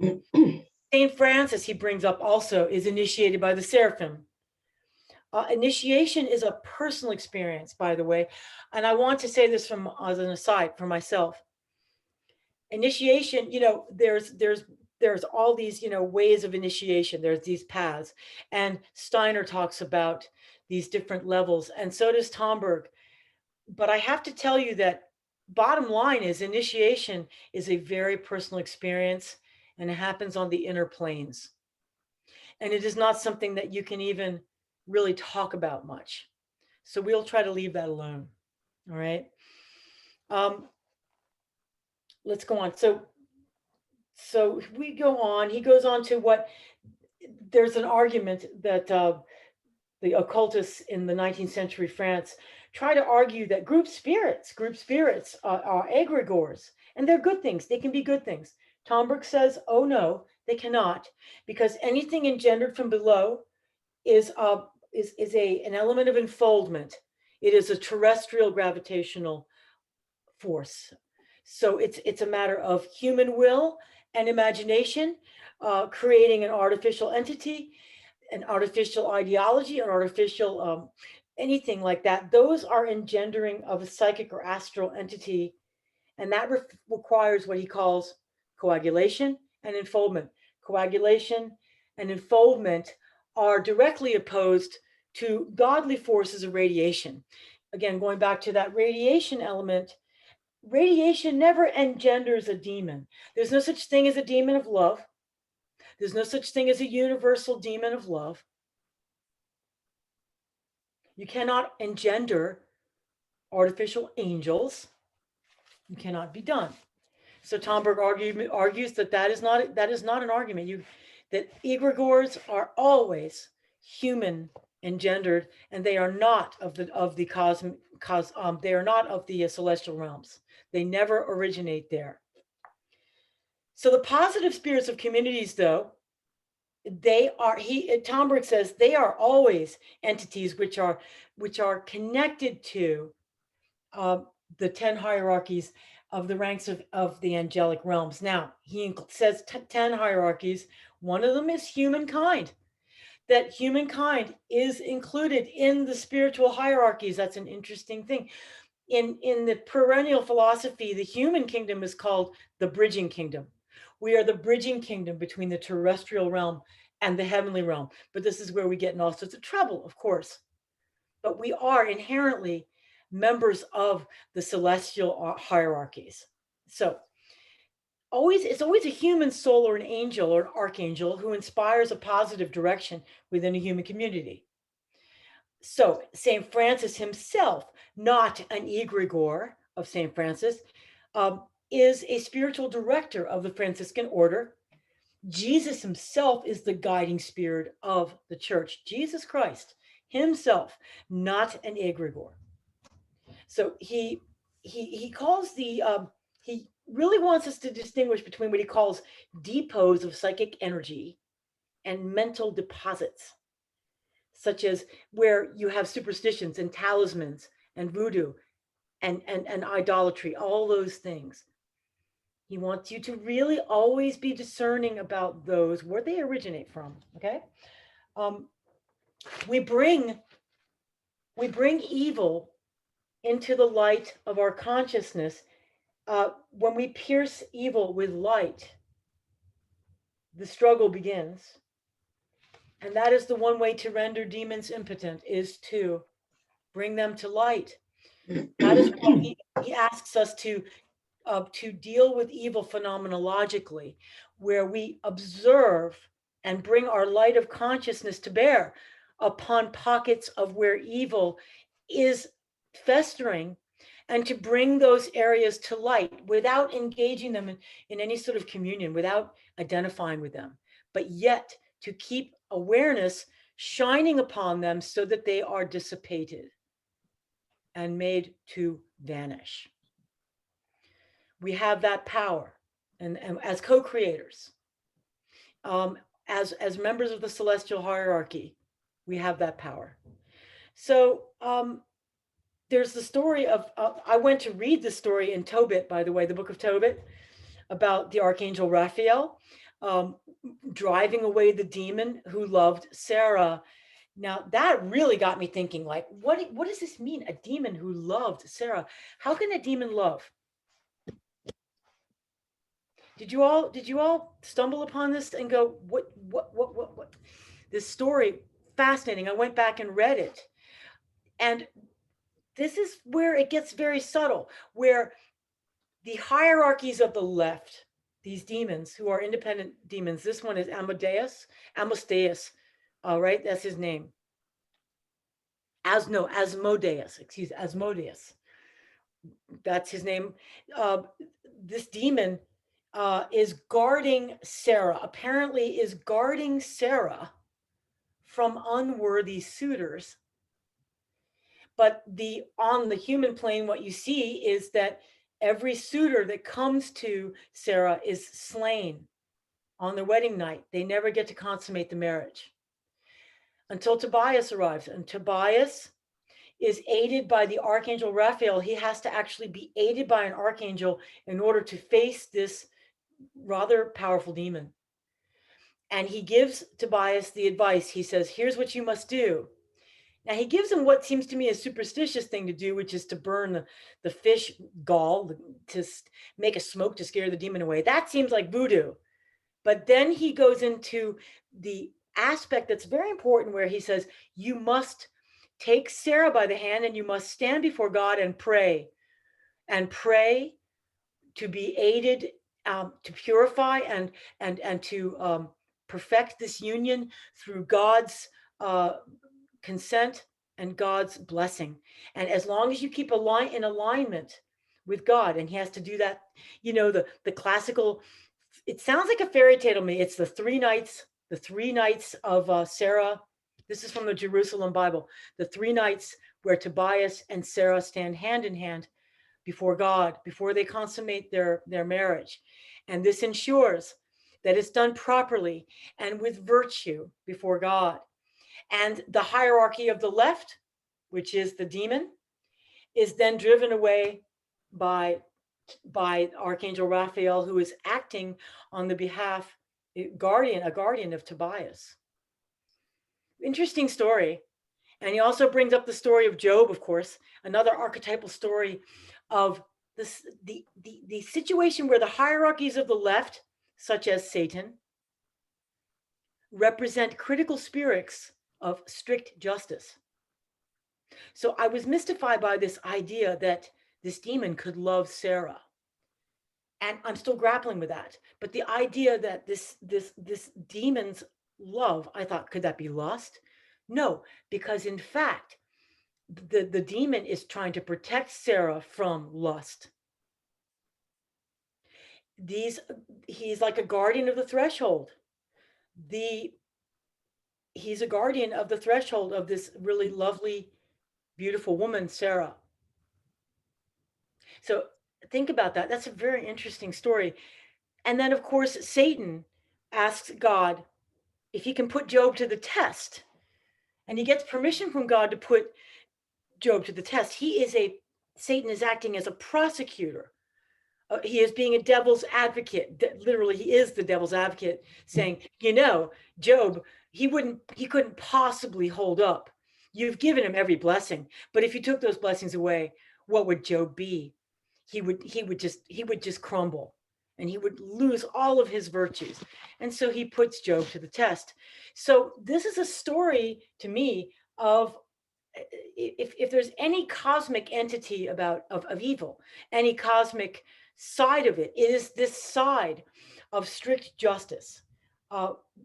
Saint Francis, he brings up also, is initiated by the seraphim. Initiation is a personal experience, by the way, and I want to say this as an aside for myself. Initiation, there's all these, ways of initiation. There's these paths, and Steiner talks about these different levels, and so does Tomberg. But I have to tell you that bottom line is, initiation is a very personal experience, and it happens on the inner planes. And it is not something that you can even really talk about much. So we'll try to leave that alone. All right. Let's go on. So we go on. He goes on to there's an argument that the occultists in the 19th century France try to argue that group spirits are Agrigores, and they're good things. They can be good things. Tomberg says, oh no, they cannot, because anything engendered from below is an element of enfoldment. It is a terrestrial gravitational force. So it's a matter of human will and imagination, creating an artificial entity, an artificial ideology, an artificial anything like that. Those are engendering of a psychic or astral entity, and that requires what he calls coagulation and enfoldment. Coagulation and enfoldment are directly opposed to godly forces of radiation. Again, going back to that radiation element, radiation never engenders a demon. There's no such thing as a demon of love. There's no such thing as a universal demon of love. You cannot engender artificial angels. You cannot be done. So Tomberg argues that is not an argument. That Agrigores are always human engendered, and they are not of the cosmic. They are not of the celestial realms. They never originate there. So the positive spirits of communities, though, they are, Tomberg says they are always entities which are connected to the 10 hierarchies of the ranks of the angelic realms. Now, he says 10 hierarchies. One of them is humankind, that humankind is included in the spiritual hierarchies. That's an interesting thing. In the perennial philosophy, the human kingdom is called the bridging kingdom. We are the bridging kingdom between the terrestrial realm and the heavenly realm. But this is where we get in all sorts of trouble, of course. But we are inherently members of the celestial hierarchies. So it's always a human soul or an angel or an archangel who inspires a positive direction within a human community. So St. Francis himself, not an egregore of St. Francis, is a spiritual director of the Franciscan order. Jesus himself is the guiding spirit of the church. Jesus Christ himself, not an egregore. So he calls he really wants us to distinguish between what he calls depots of psychic energy and mental deposits, such as where you have superstitions and talismans and voodoo and idolatry, all those things. He wants you to really always be discerning about those, where they originate from, okay? We bring evil into the light of our consciousness. When we pierce evil with light, the struggle begins. And that is the one way to render demons impotent, is to bring them to light. That is why he asks us to deal with evil phenomenologically, where we observe and bring our light of consciousness to bear upon pockets of where evil is festering, and to bring those areas to light without engaging them in any sort of communion, without identifying with them, but yet to keep awareness shining upon them so that they are dissipated and made to vanish. We have that power, and as co-creators, as members of the celestial hierarchy, we have that power. So there's the story of, I went to read the story in Tobit, by the way, the book of Tobit, about the archangel Raphael driving away the demon who loved Sarah. Now that really got me thinking, like, what does this mean? A demon who loved Sarah? How can a demon love? Did you all stumble upon this and go, what? This story, fascinating. I went back and read it. And this is where it gets very subtle, where the hierarchies of the left, these demons who are independent demons, this one is Asmodeus, right? That's his name. Asmodeus. That's his name. This demon is guarding Sarah, apparently is guarding Sarah from unworthy suitors. But on the human plane, what you see is that every suitor that comes to Sarah is slain on their wedding night. They never get to consummate the marriage until Tobias arrives. And Tobias is aided by the archangel Raphael. He has to actually be aided by an archangel in order to face this rather powerful demon. And he gives Tobias the advice. He says, here's what you must do. Now he gives him what seems to me a superstitious thing to do, which is to burn the fish gall to make a smoke to scare the demon away. That seems like voodoo. But then he goes into the aspect that's very important, where he says, you must take Sarah by the hand and you must stand before God and pray to be aided, to purify and to perfect this union through God's consent and God's blessing. And as long as you keep in alignment with God, and he has to do that, the classical, it sounds like a fairy tale to me. It's the three nights of Sarah. This is from the Jerusalem Bible. The 3 nights where Tobias and Sarah stand hand in hand before God, before they consummate their marriage. And this ensures that it's done properly and with virtue before God. And the hierarchy of the left, which is the demon, is then driven away by Archangel Raphael, who is acting on the behalf, a guardian of Tobias. Interesting story. And he also brings up the story of Job, of course, another archetypal story of this, the situation where the hierarchies of the left, such as Satan, represent critical spirits of strict justice. So I was mystified by this idea that this demon could love Sarah. And I'm still grappling with that. But the idea that this demon's love, I thought, could that be lust? No, because in fact, the demon is trying to protect Sarah from lust. He's like a guardian of the threshold. He's a guardian of the threshold of this really lovely, beautiful woman, Sarah. So think about that. That's a very interesting story. And then, of course, Satan asks God if he can put Job to the test. And he gets permission from God to put Job to the test. Satan is acting as a prosecutor. He is being a devil's advocate. Literally, he is the devil's advocate, saying, Job, he couldn't possibly hold up. You've given him every blessing, but if you took those blessings away, what would Job be? He would just crumble, and he would lose all of his virtues. And so he puts Job to the test. So this is a story to me of, if there's any cosmic entity of evil, any cosmic side of it, it is this side of strict justice.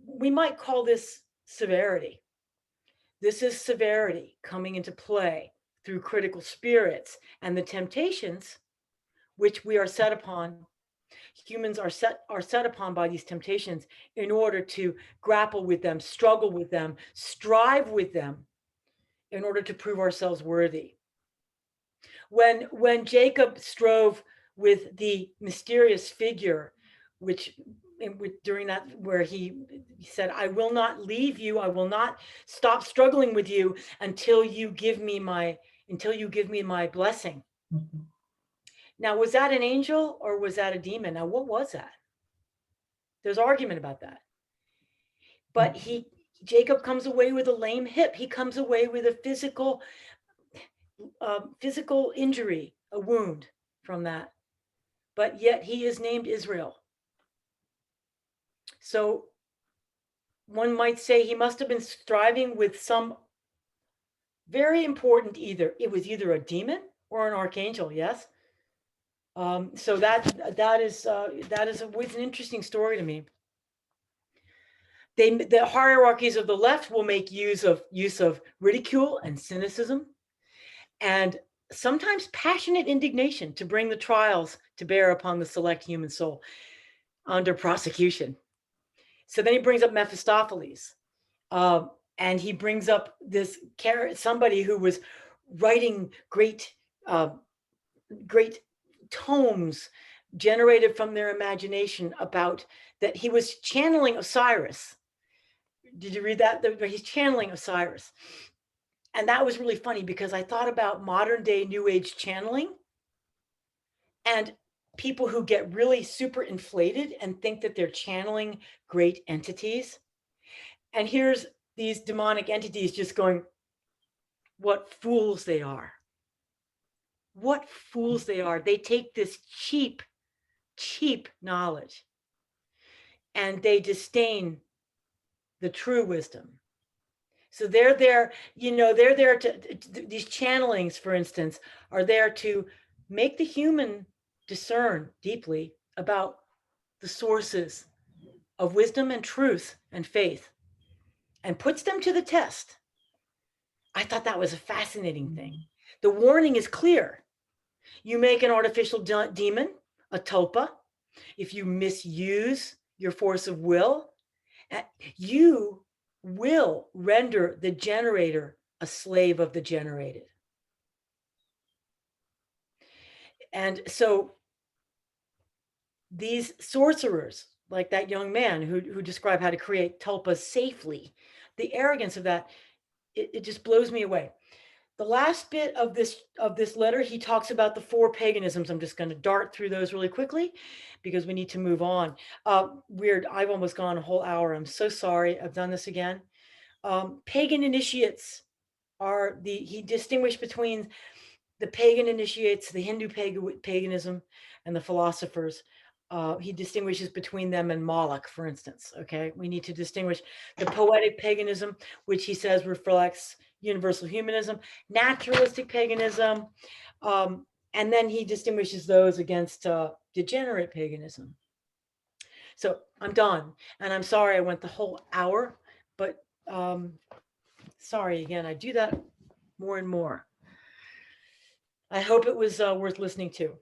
We might call this severity. This is severity coming into play through critical spirits and the temptations which we are set upon. Humans are set upon by these temptations in order to grapple with them, struggle with them, strive with them, in order to prove ourselves worthy. When Jacob strove with the mysterious figure, during that, where he said, I will not leave you, I will not stop struggling with you until you give me my blessing. Mm-hmm. Now, was that an angel or was that a demon? Now, what was that? There's argument about that. But Jacob comes away with a lame hip. He comes away with a physical injury, a wound from that. But yet he is named Israel. So one might say he must have been striving with some very important it was either a demon or an archangel, yes? So that is always an interesting story to me. The hierarchies of the left will make use of ridicule and cynicism, and sometimes passionate indignation to bring the trials to bear upon the select human soul under prosecution. So then he brings up Mephistopheles, and he brings up this somebody who was writing great tomes generated from their imagination about that. He was channeling Osiris. Did you read that? He's channeling Osiris. And that was really funny because I thought about modern day New Age channeling and people who get really super inflated and think that they're channeling great entities. And here's these demonic entities just going, what fools they are. What fools they are. They take this cheap knowledge and they disdain the true wisdom. So they're there, they're there these channelings, for instance, are there to make the human discern deeply about the sources of wisdom and truth and faith, and puts them to the test. I thought that was a fascinating thing. The warning is clear. You make an artificial demon, a tulpa, if you misuse your force of will, you will render the generator a slave of the generated. And so these sorcerers, like that young man who described how to create tulpas safely. The arrogance of that, it just blows me away. The last bit of this letter, he talks about the four paganisms. I'm just going to dart through those really quickly because we need to move on. Weird, I've almost gone a whole hour. I'm so sorry. I've done this again. Pagan initiates are he distinguished between the pagan initiates, the Hindu paganism, and the philosophers. He distinguishes between them and Moloch, for instance. Okay, we need to distinguish the poetic paganism, which he says reflects universal humanism, naturalistic paganism, and then he distinguishes those against degenerate paganism. So I'm done, and I'm sorry I went the whole hour, but sorry again. I do that more and more. I hope it was worth listening to.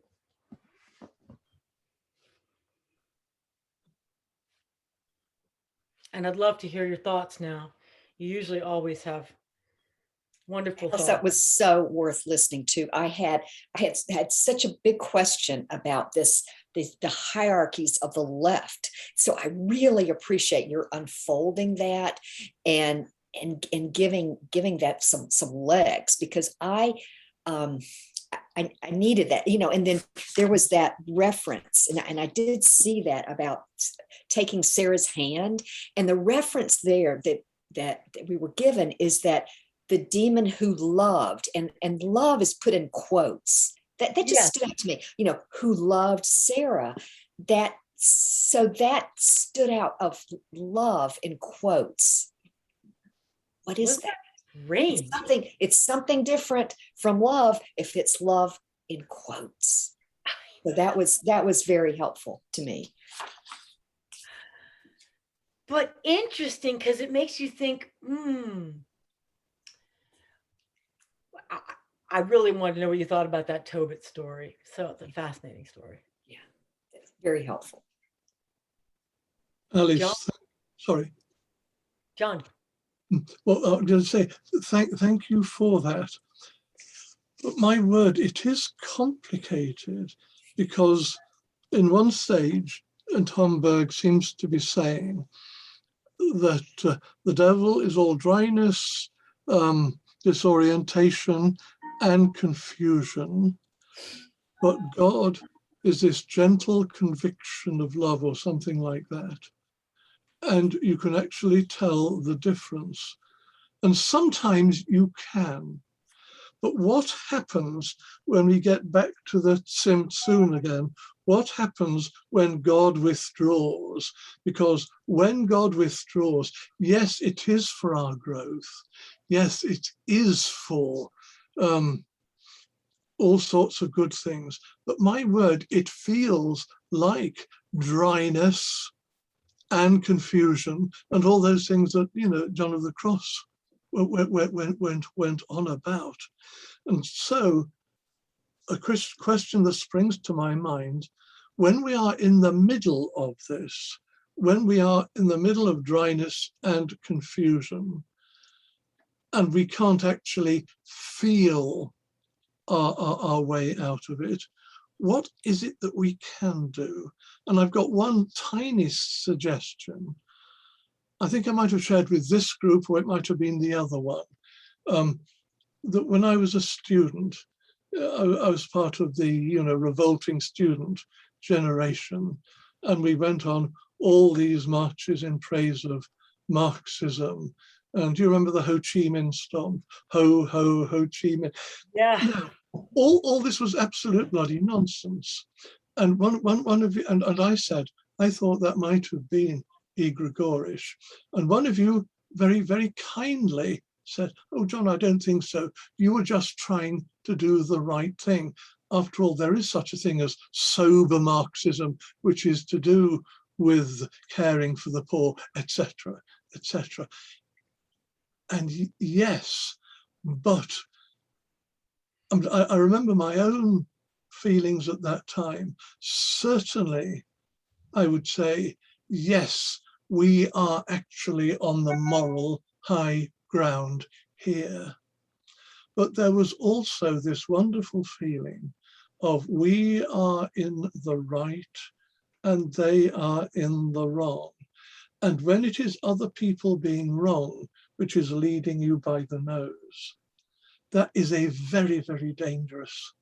And I'd love to hear your thoughts now. You usually always have wonderful thoughts. That was so worth listening to. I had such a big question about the hierarchies of the left. So I really appreciate your unfolding that and giving that some legs, because I needed that, and then there was that reference, and I did see that about taking Sarah's hand, and the reference there that we were given is that the demon who loved, and love is put in quotes. That just stood out to me, who loved Sarah. That stood out, of love in quotes. What is that? Range. It's something different from love if it's love in quotes. So that was very helpful to me. But interesting, because it makes you think, I really wanted to know what you thought about that Tobit story. So it's a fascinating story. Yeah, it's very helpful. Alice, John? Sorry. John. Well, I was going to say, thank you for that. But my word, it is complicated, because in one stage, and Tomberg seems to be saying that the devil is all dryness, disorientation, and confusion, but God is this gentle conviction of love, or something like that. And you can actually tell the difference. And sometimes you can. But what happens when we get back to the Tsimtsum again? What happens when God withdraws? Because when God withdraws, yes, it is for our growth. Yes, it is for all sorts of good things. But my word, it feels like dryness and confusion and all those things that, John of the Cross went on about. And so a question that springs to my mind, when we are in the middle of this, when we are in the middle of dryness and confusion, and we can't actually feel our way out of it, what is it that we can do? And I've got one tiny suggestion. I think I might have shared with this group, or it might have been the other one, that when I was a student, I was part of the revolting student generation, and we went on all these marches in praise of Marxism. And do you remember the Ho Chi Minh stomp? Ho, ho, Ho Chi Minh. Yeah. All this was absolute bloody nonsense. And one of you, and I said, I thought that might have been Agrigores. And one of you very, very kindly said, oh, John, I don't think so. You were just trying to do the right thing. After all, there is such a thing as sober Marxism, which is to do with caring for the poor, etc., etc. And yes, but I remember my own feelings at that time. Certainly, I would say, yes, we are actually on the moral high ground here. But there was also this wonderful feeling of we are in the right and they are in the wrong. And when it is other people being wrong, which is leading you by the nose, that is a very, very dangerous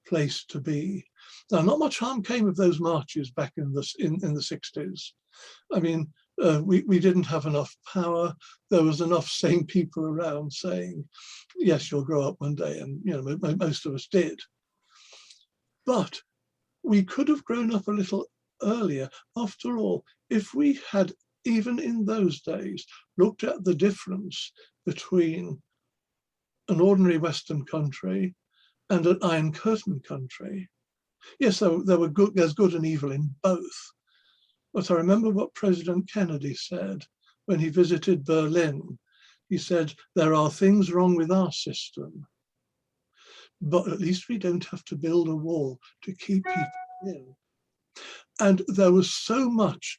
place to be. Now, not much harm came of those marches back in the 60s. I mean, we didn't have enough power. There was enough sane people around saying, yes, you'll grow up one day, and most of us did. But we could have grown up a little earlier. After all, if we had, even in those days, looked at the difference between an ordinary Western country and an Iron Curtain country, yes, there's good and evil in both. But I remember what President Kennedy said when he visited Berlin. He said, there are things wrong with our system, but at least we don't have to build a wall to keep people in. And there was so much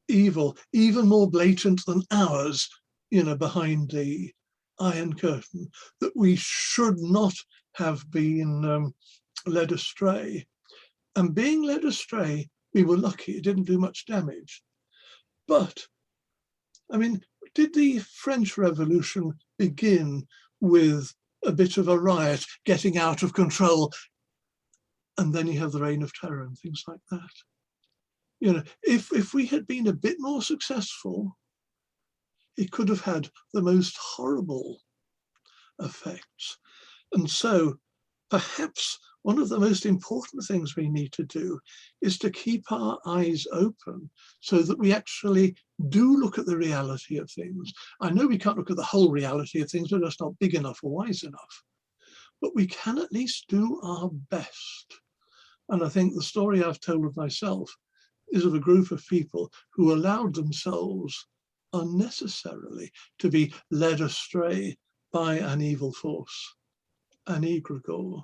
evil, even more blatant than ours, behind the Iron Curtain, that we should not have been led astray. And being led astray, we were lucky, it didn't do much damage. But, I mean, did the French Revolution begin with a bit of a riot, getting out of control, and then you have the Reign of Terror and things like that? If we had been a bit more successful, it could have had the most horrible effects. And so perhaps one of the most important things we need to do is to keep our eyes open so that we actually do look at the reality of things. I know we can't look at the whole reality of things, we're just not big enough or wise enough, but we can at least do our best. And I think the story I've told of myself is of a group of people who allowed themselves unnecessarily to be led astray by an evil force, an egregore.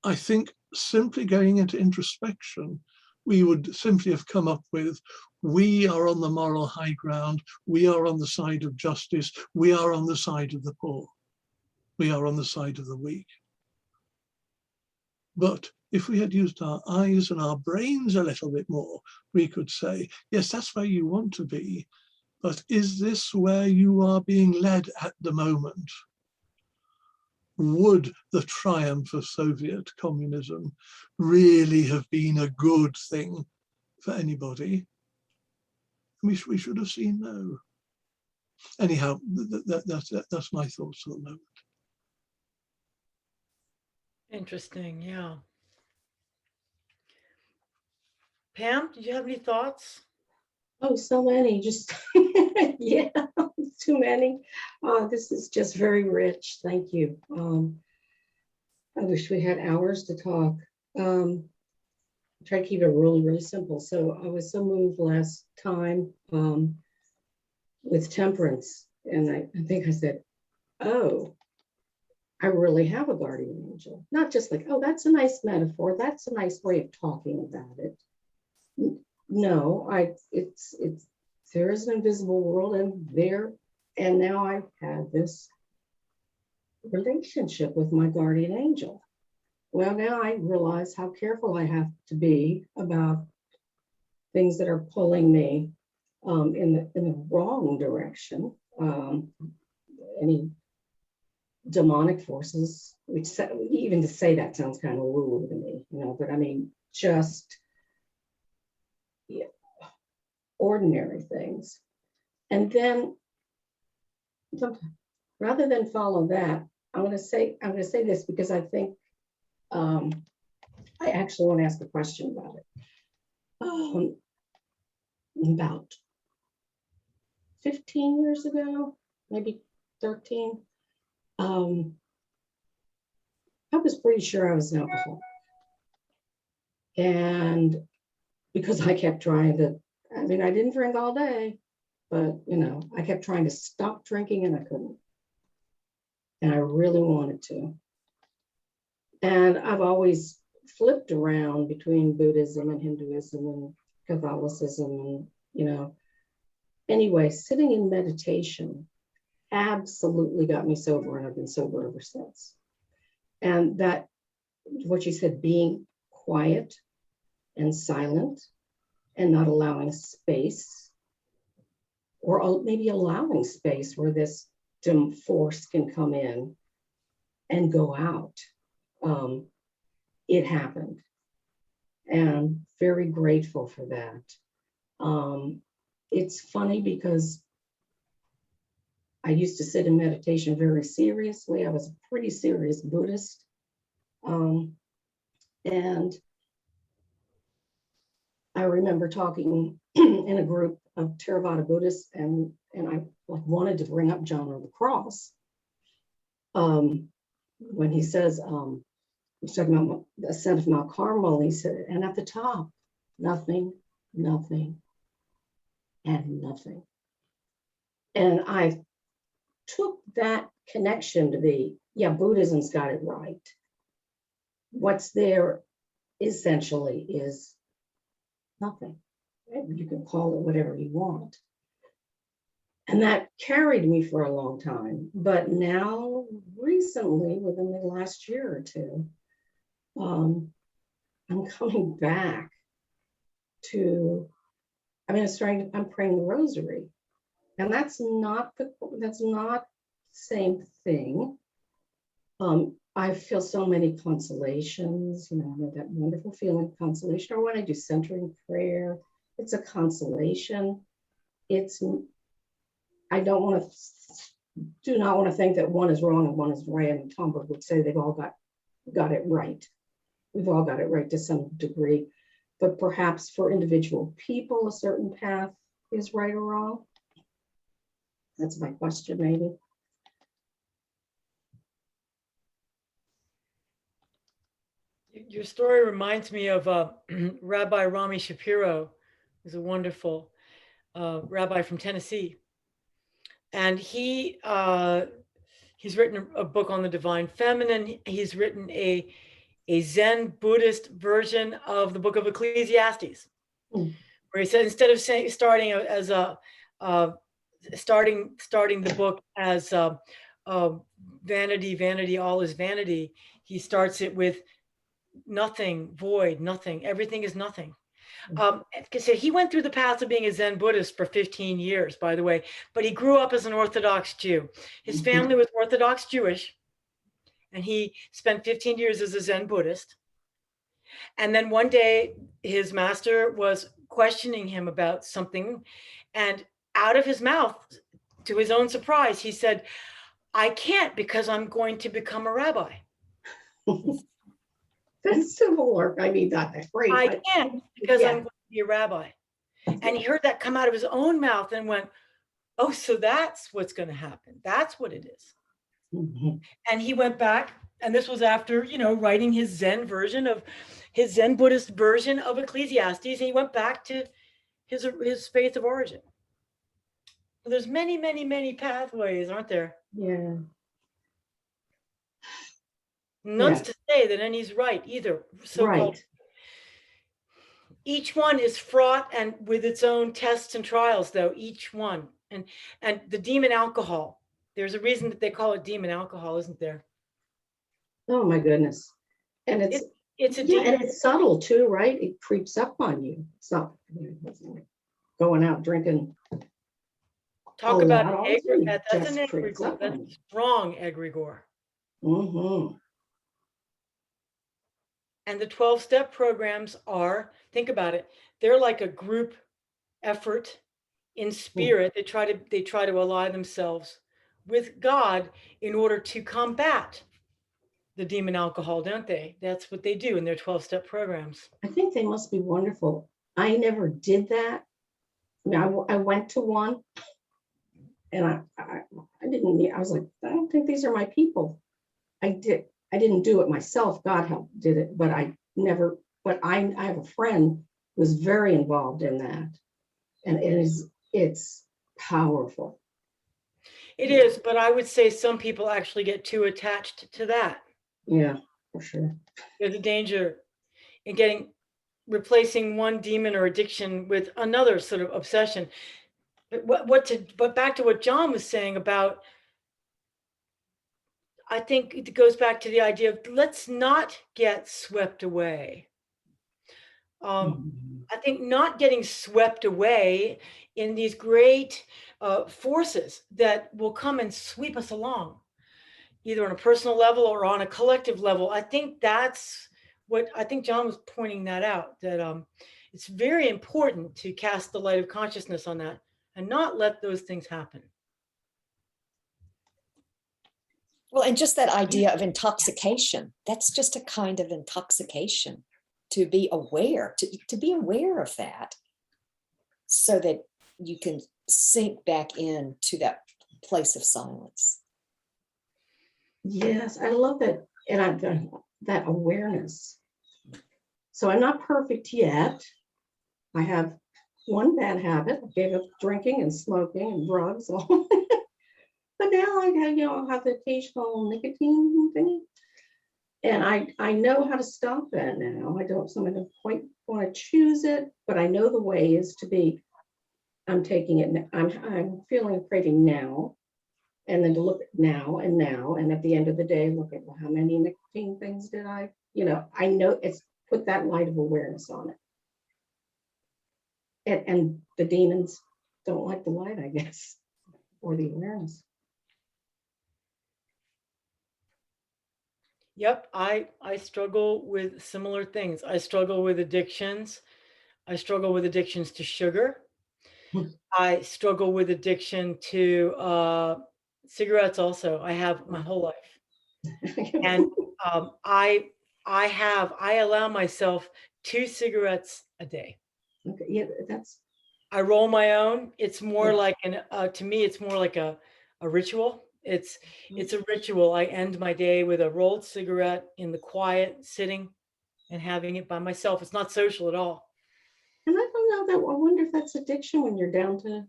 I think simply going into introspection, we would simply have come up with, we are on the moral high ground, we are on the side of justice, we are on the side of the poor, we are on the side of the weak. But if we had used our eyes and our brains a little bit more, we could say, yes, that's where you want to be, but is this where you are being led at the moment? Would the triumph of Soviet communism really have been a good thing for anybody? We should have seen no. Anyhow, that's my thoughts at the moment. Interesting, yeah. Pam, did you have any thoughts? Oh, so many, just, yeah, too many. This is just very rich. Thank you. I wish we had hours to talk. Try to keep it really, really simple. So I was so moved last time with temperance. And I think I said, oh, I really have a guardian angel. Not just like, oh, that's a nice metaphor. That's a nice way of talking about it. No, it's there is an invisible world and there, and now I've had this relationship with my guardian angel. Well, now I realize how careful I have to be about things that are pulling me in the wrong direction. Any demonic forces, which even to say that sounds kind of woo-woo to me, but I mean, just ordinary things. And then rather than follow that, I'm going to say this because I think I actually want to ask a question about it. About 15 years ago, maybe 13, I was pretty sure I was an alcoholic. And because I kept trying to, I mean, I didn't drink all day, but, I kept trying to stop drinking and I couldn't. And I really wanted to. And I've always flipped around between Buddhism and Hinduism and Catholicism and, anyway, sitting in meditation absolutely got me sober, and I've been sober ever since. And that, what you said, being quiet and silent and not allowing space, or maybe allowing space where this dim force can come in and go out. It happened. And I'm very grateful for that. It's funny because I used to sit in meditation very seriously. I was a pretty serious Buddhist. And I remember talking in a group of Theravada Buddhists, and I wanted to bring up John of the Cross. When he says, he's talking about the ascent of Mount Carmel, he said, and at the top, nothing, nothing, and nothing. And I took that connection to be, yeah, Buddhism's got it right. What's there essentially is nothing. You can call it whatever you want. And that carried me for a long time. But now, recently, within the last year or two, I'm coming back to, I'm praying the rosary. And that's not the same thing. I feel so many consolations, that wonderful feeling of consolation. Or when I do centering prayer, it's a consolation. I do not want to think that one is wrong and one is right. And Tomberg would say they've all got it right. We've all got it right to some degree. But perhaps for individual people, a certain path is right or wrong. That's my question, maybe. Your story reminds me of Rabbi Rami Shapiro, who's a wonderful rabbi from Tennessee. And he's written a book on the divine feminine. He's written a Zen Buddhist version of the book of Ecclesiastes, where he said, instead of starting the book as vanity, vanity, all is vanity, he starts it with nothing, void, nothing, everything is nothing. So he went through the path of being a Zen Buddhist for 15 years, by the way, but he grew up as an Orthodox Jew. His family was Orthodox Jewish, and he spent 15 years as a Zen Buddhist. And then one day his master was questioning him about something, and out of his mouth, to his own surprise, he said, "I can't because I'm going to become a rabbi." That's similar. Not that great. I can't because I'm going to be a rabbi. And he heard that come out of his own mouth and went, "Oh, so that's what's going to happen. That's what it is." Mm-hmm. And he went back, and this was after, writing his Zen Buddhist version of Ecclesiastes, and he went back to his faith of origin. So there's many, many, many pathways, aren't there? Yeah. None's to say that any's right either. So-called. Right. Each one is fraught and with its own tests and trials, though, each one. And the demon alcohol, there's a reason that they call it demon alcohol, isn't there? Oh my goodness. And it's and it's subtle too, right? It creeps up on you. It's not going out drinking. Talk about egregore. That's an egregore. That's a strong egregore. Mm-hmm. And the 12-step programs are, think about it, they're like a group effort in spirit. They try to ally themselves with God in order to combat the demon alcohol, don't they? That's what they do in their 12-step programs. I think they must be wonderful. I never did that. I went to one, and I was like, I don't think these are my people. I didn't do it myself. God helped did it, but I have a friend who was very involved in that, and it's powerful. It is, but I would say some people actually get too attached to that. Yeah, for sure. There's a danger in replacing one demon or addiction with another sort of obsession. But back to what John was saying about, I think it goes back to the idea of let's not get swept away I think not getting swept away in these great forces that will come and sweep us along, either on a personal level or on a collective level. I think that's what I think John was pointing that out, that it's very important to cast the light of consciousness on that and not let those things happen. Well, and just that idea of intoxication, that's just a kind of intoxication, to be aware, to be aware of that, so that you can sink back into that place of silence. Yes, I love that. And I've done that awareness. So I'm not perfect yet. I have one bad habit. I gave up drinking and smoking and drugs. But now I have, I'll have the occasional nicotine thing. And I know how to stop that now. I don't quite want to choose it, but I know the way is to be, I'm taking it, I'm feeling a craving now. And then to look at now, and at the end of the day, look at, well, how many nicotine things did I know it's put that light of awareness on it. And the demons don't like the light, I guess, or the awareness. Yep, I struggle with similar things. I struggle with addictions. I struggle with addictions to sugar. I struggle with addiction to cigarettes also. I have my whole life. And I allow myself 2 cigarettes a day. Okay, yeah, I roll my own. It's more Yeah. like to me, it's more like a ritual. It's a ritual. I end my day with a rolled cigarette in the quiet, sitting and having it by myself. It's not social at all. And I don't know that, I wonder if that's addiction when you're down to,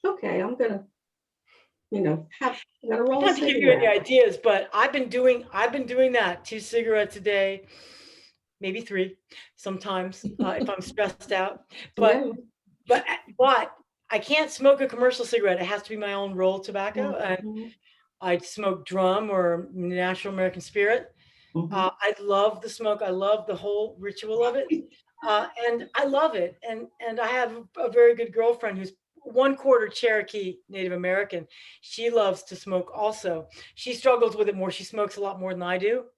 okay, I'm gonna, gotta roll a Not to give you any cigarette. ideas, but I've been doing that, 2 cigarettes a day, maybe 3 sometimes if I'm stressed out. But Yeah. but I can't smoke a commercial cigarette. It has to be my own rolled tobacco. And Mhm. I smoke drum or National American Spirit. Mhm. I love the smoke. I love the whole ritual of it. And I love it. And I have a very good girlfriend who's 1/4 Cherokee Native American. She loves to smoke also. She struggles with it more. She smokes a lot more than I do.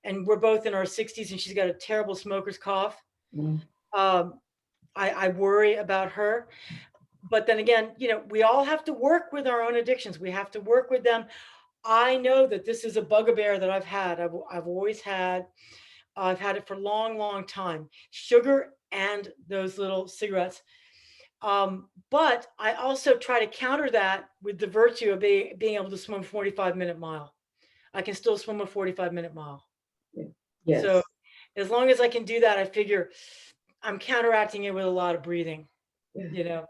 And we're both in our 60s, and she's got a terrible smoker's cough. Mhm. I worry about her. But then again, we all have to work with our own addictions. We have to work with them. I know that this is a bugbear that I've had. I've always had. I've had it for a long, long time. Sugar and those little cigarettes. But I also try to counter that with the virtue of being able to swim a 45-minute mile. I can still swim a 45-minute mile. Yes. So as long as I can do that, I figure I'm counteracting it with a lot of breathing, Yeah.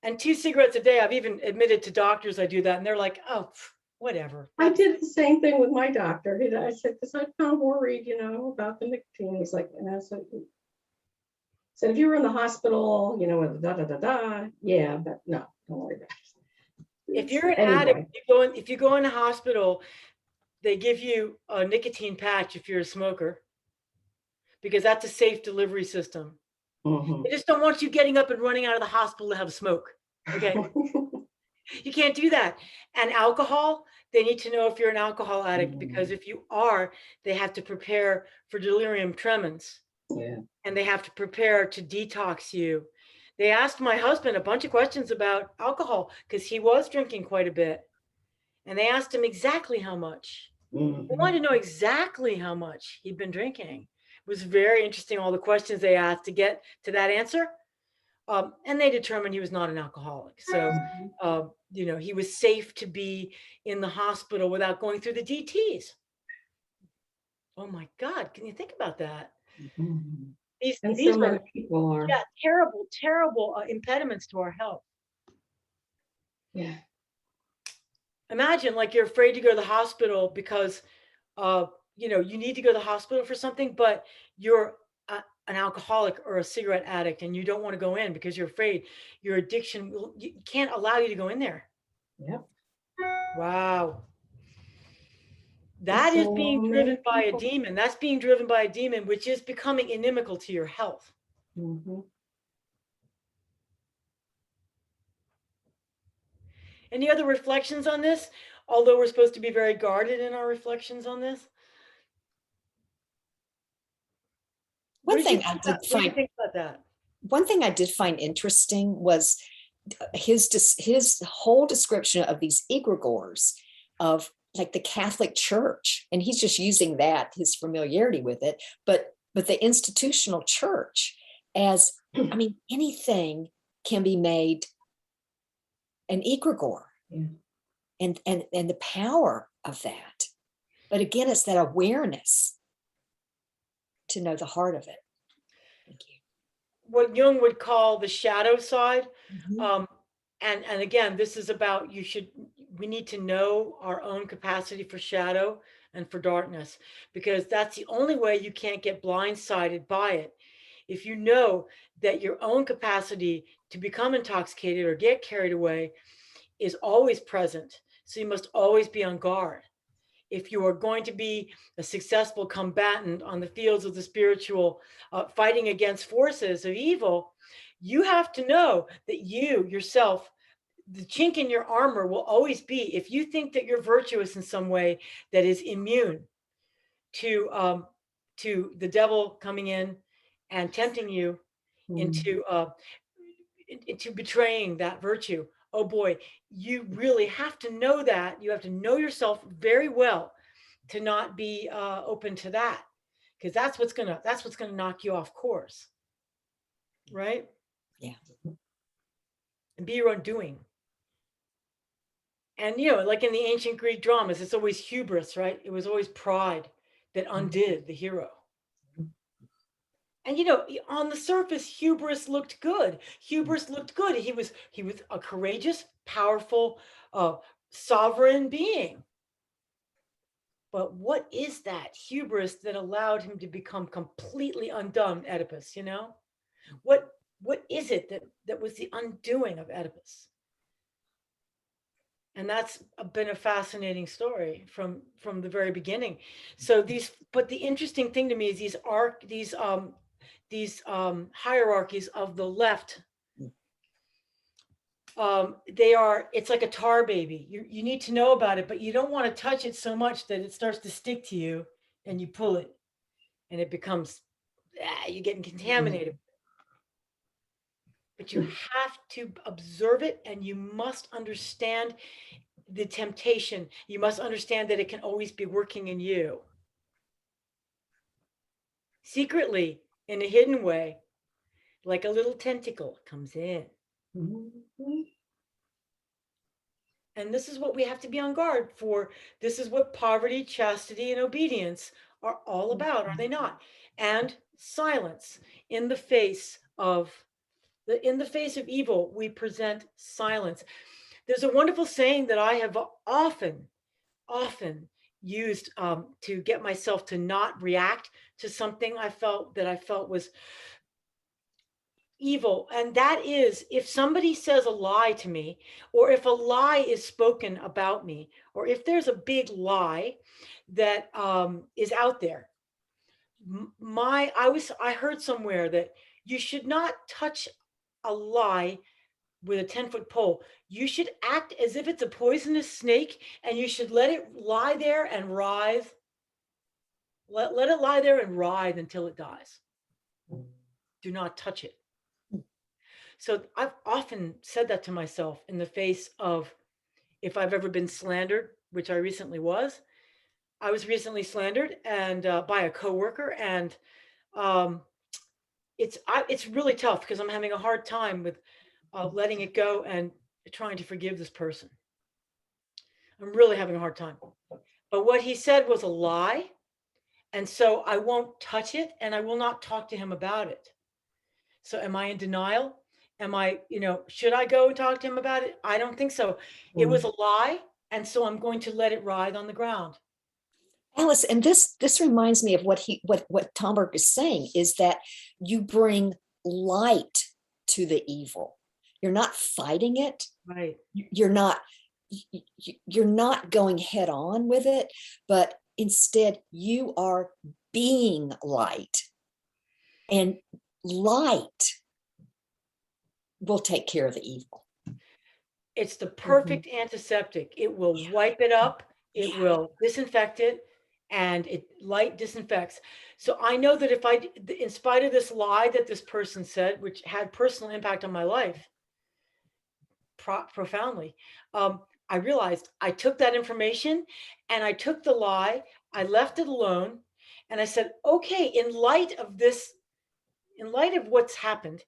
And 2 cigarettes a day, I've even admitted to doctors I do that, and they're like, oh, whatever. I did the same thing with my doctor. I said, because I'm kind of worried, about the nicotine. He's like, and I said, if you were in the hospital, with yeah, but no, don't worry about it. If you're an Anyway. addict, if you go in the hospital, they give you a nicotine patch if you're a smoker, because that's a safe delivery system. Mhm. They just don't want you getting up and running out of the hospital to have a smoke. Okay. You can't do that. And alcohol, they need to know if you're an alcohol addict, because if you are, they have to prepare for delirium tremens. Yeah. And they have to prepare to detox you. They asked my husband a bunch of questions about alcohol because he was drinking quite a bit. And they asked him exactly how much. Mhm. They wanted to know exactly how much he'd been drinking. It was very interesting, all the questions they asked to get to that answer. And they determined he was not an alcoholic. So, he was safe to be in the hospital without going through the DTs. Oh my God, can you think about that? Mhm. These So many are people are. terrible, terrible impediments to our health. Yeah. Imagine like you're afraid to go to the hospital because, you need to go to the hospital for something, but you're an alcoholic or a cigarette addict and you don't want to go in because you're afraid your addiction can't allow you to go in there. Yep. Wow. That is being driven by a demon. That's being driven by a demon, which is becoming inimical to your health. Mhm. Any other reflections on this? Although we're supposed to be very guarded in our reflections on this. What One did you thing I think did about, what do you find think about that? one thing I did find interesting was his whole description of these egregores of like the Catholic Church, and he's just using that, his familiarity with it, but the institutional church as, I mean, anything can be made an egregore. Yeah. And the power of that. But again, it's that awareness to know the heart of it. Thank you. What Jung would call the shadow side. Mhm. And again, this is about, we need to know our own capacity for shadow and for darkness, because that's the only way you can't get blindsided by it. If you know that your own capacity to become intoxicated or get carried away is always present, so you must always be on guard. If you are going to be a successful combatant on the fields of the spiritual, fighting against forces of evil, you have to know that you yourself, the chink in your armor will always be, if you think that you're virtuous in some way that is immune to the devil coming in and tempting you into into betraying that virtue. Oh boy, you really have to know that. You have to know yourself very well to not be open to that, because that's what's gonna knock you off course, right? Yeah. And be your own doing. And like in the ancient Greek dramas, it's always hubris, right? It was always pride that undid the hero. And on the surface, hubris looked good. Hubris looked good. He was a courageous, powerful, sovereign being. But what is that hubris that allowed him to become completely undone, Oedipus? What is it that was the undoing of Oedipus? And that's been a fascinating story from the very beginning. So but the interesting thing to me is these hierarchies of the left, it's like a tar baby. You need to know about it, but you don't want to touch it so much that it starts to stick to you and you pull it and it becomes, you're getting contaminated. But you have to observe it, and you must understand the temptation. You must understand that it can always be working in you. Secretly, in a hidden way, like a little tentacle comes in. And this is what we have to be on guard for. This is what poverty, chastity, and obedience are all about, are they not? And silence in the face of evil, we present silence. There's a wonderful saying that I have often used to get myself to not react to something I felt was evil. And that is, if somebody says a lie to me, or if a lie is spoken about me, or if there's a big lie that is out there, I heard somewhere that you should not touch a lie with a 10-foot pole. You should act as if it's a poisonous snake, and you should let it lie there and writhe. Let it lie there and writhe until it dies. Do not touch it. So I've often said that to myself in the face of, if I've ever been slandered, which I recently was. I was recently slandered and by a coworker, and it's really tough because I'm having a hard time with letting it go and trying to forgive this person. I'm really having a hard time. But what he said was a lie, and so I won't touch it, and I will not talk to him about it. So am I in denial? Should I go and talk to him about it? I don't think so. It was a lie, and so I'm going to let it writhe on the ground. Alice, and this reminds me of what Tomberg is saying, is that you bring light to the evil. You're not fighting it. Right. You're not going head on with it, but instead you are being light. And light will take care of the evil. It's the perfect antiseptic. It will wipe it up. It will disinfect it, and light disinfects. So I know that if in spite of this lie that this person said, which had personal impact on my life profoundly, I realized I took that information and I took the lie, I left it alone, and I said, okay, in light of what's happened,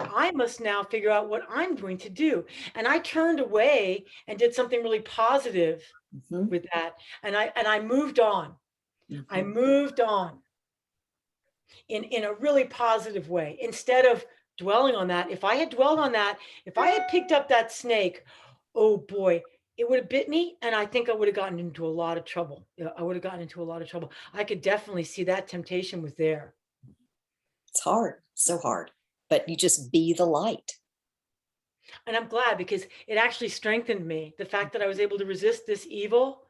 I must now figure out what I'm going to do. And I turned away and did something really positive with that. And I moved on. I moved on in a really positive way. Instead of dwelling on that, if I had dwelled on that, if I had picked up that snake, oh boy, it would have bit me. And I think I would have gotten into a lot of trouble. I would have gotten into a lot of trouble. I could definitely see that temptation was there. It's hard, so hard, but you just be the light. And I'm glad, because it actually strengthened me. The fact that I was able to resist this evil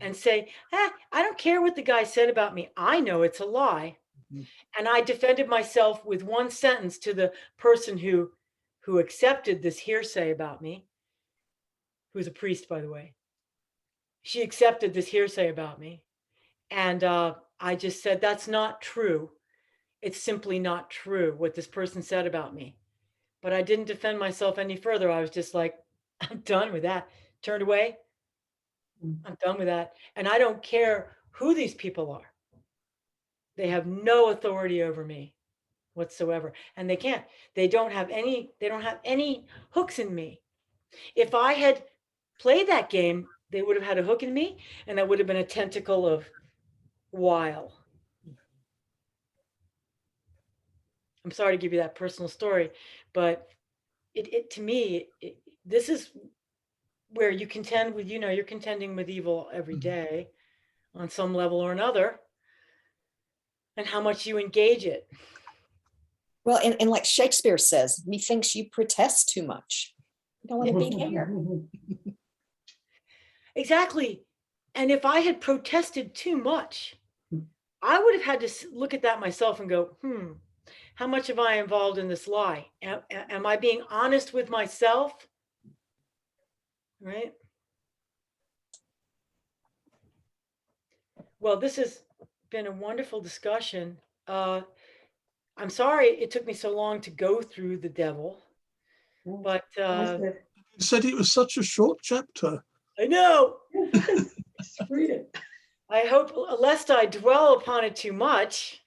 and say, I don't care what the guy said about me. I know it's a lie. And I defended myself with one sentence to the person who accepted this hearsay about me, who's a priest, by the way. She accepted this hearsay about me. And I just said, that's not true. It's simply not true what this person said about me. But I didn't defend myself any further. I was just like, I'm done with that. Turned away. I'm done with that. And I don't care who these people are. They have no authority over me whatsoever. And they can't. They don't have any hooks in me. If I had played that game, they would have had a hook in me, and that would have been a tentacle of wile. I'm sorry to give you that personal story, but to me, this is where you contend with, you're contending with evil every day on some level or another, and how much you engage it. Well, and like Shakespeare says, methinks you protest too much. You don't want to be there. Exactly. And if I had protested too much, I would have had to look at that myself and go, how much am I involved in this lie? Am I being honest with myself? Right? Well, this has been a wonderful discussion. I'm sorry it took me so long to go through the devil, but You said it was such a short chapter. I know. Just read it. I hope, lest I dwell upon it too much.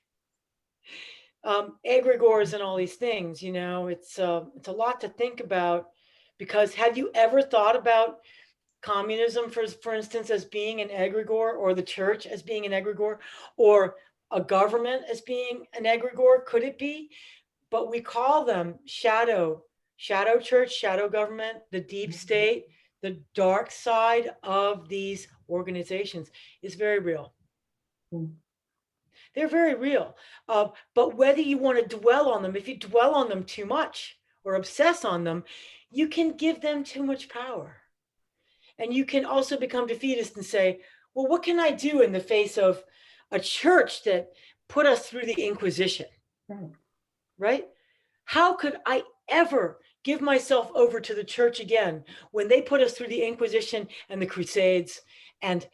Agrigores and all these things, it's a lot to think about, because have you ever thought about communism, for instance, as being an egregore, or the church as being an egregore, or a government as being an egregore? Could it be? But we call them shadow church, shadow government, the deep state. The dark side of these organizations is very real. They're very real. But whether you want to dwell on them, if you dwell on them too much or obsess on them, you can give them too much power. And you can also become defeatist and say, well, what can I do in the face of a church that put us through the Inquisition? Right? How could I ever give myself over to the church again when they put us through the Inquisition and the Crusades and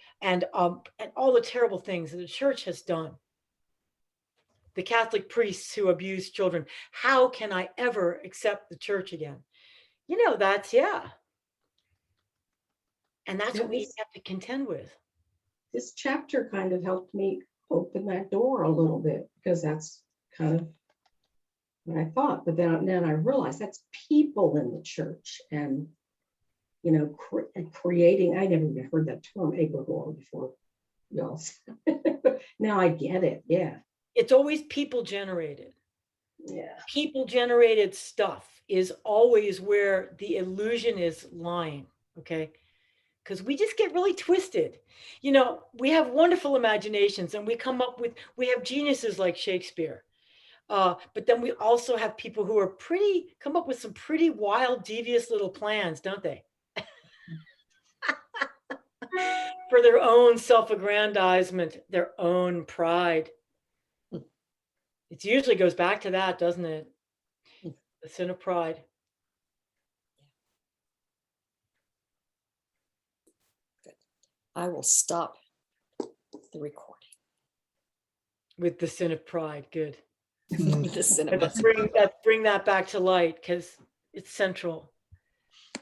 all the terrible things that the church has done? The Catholic priests who abuse children. How can I ever accept the church again? That's. And that's what we have to contend with. This chapter kind of helped me open that door a little bit, because that's kind of what I thought. But then I realized that's people in the church, and creating. I never even heard that term egregore before, y'all. Now I get it. Yeah. It's always people generated. Yeah. People generated stuff is always where the illusion is lying. Okay. Because we just get really twisted. We have wonderful imaginations, and we have geniuses like Shakespeare. But then we also have people who are come up with some pretty wild, devious little plans, don't they? For their own self-aggrandizement, their own pride. It usually goes back to that, doesn't it? Mm. The sin of pride. I will stop the recording. With the sin of pride. Good. Mm. The sin of Let's bring that back to light, because it's central.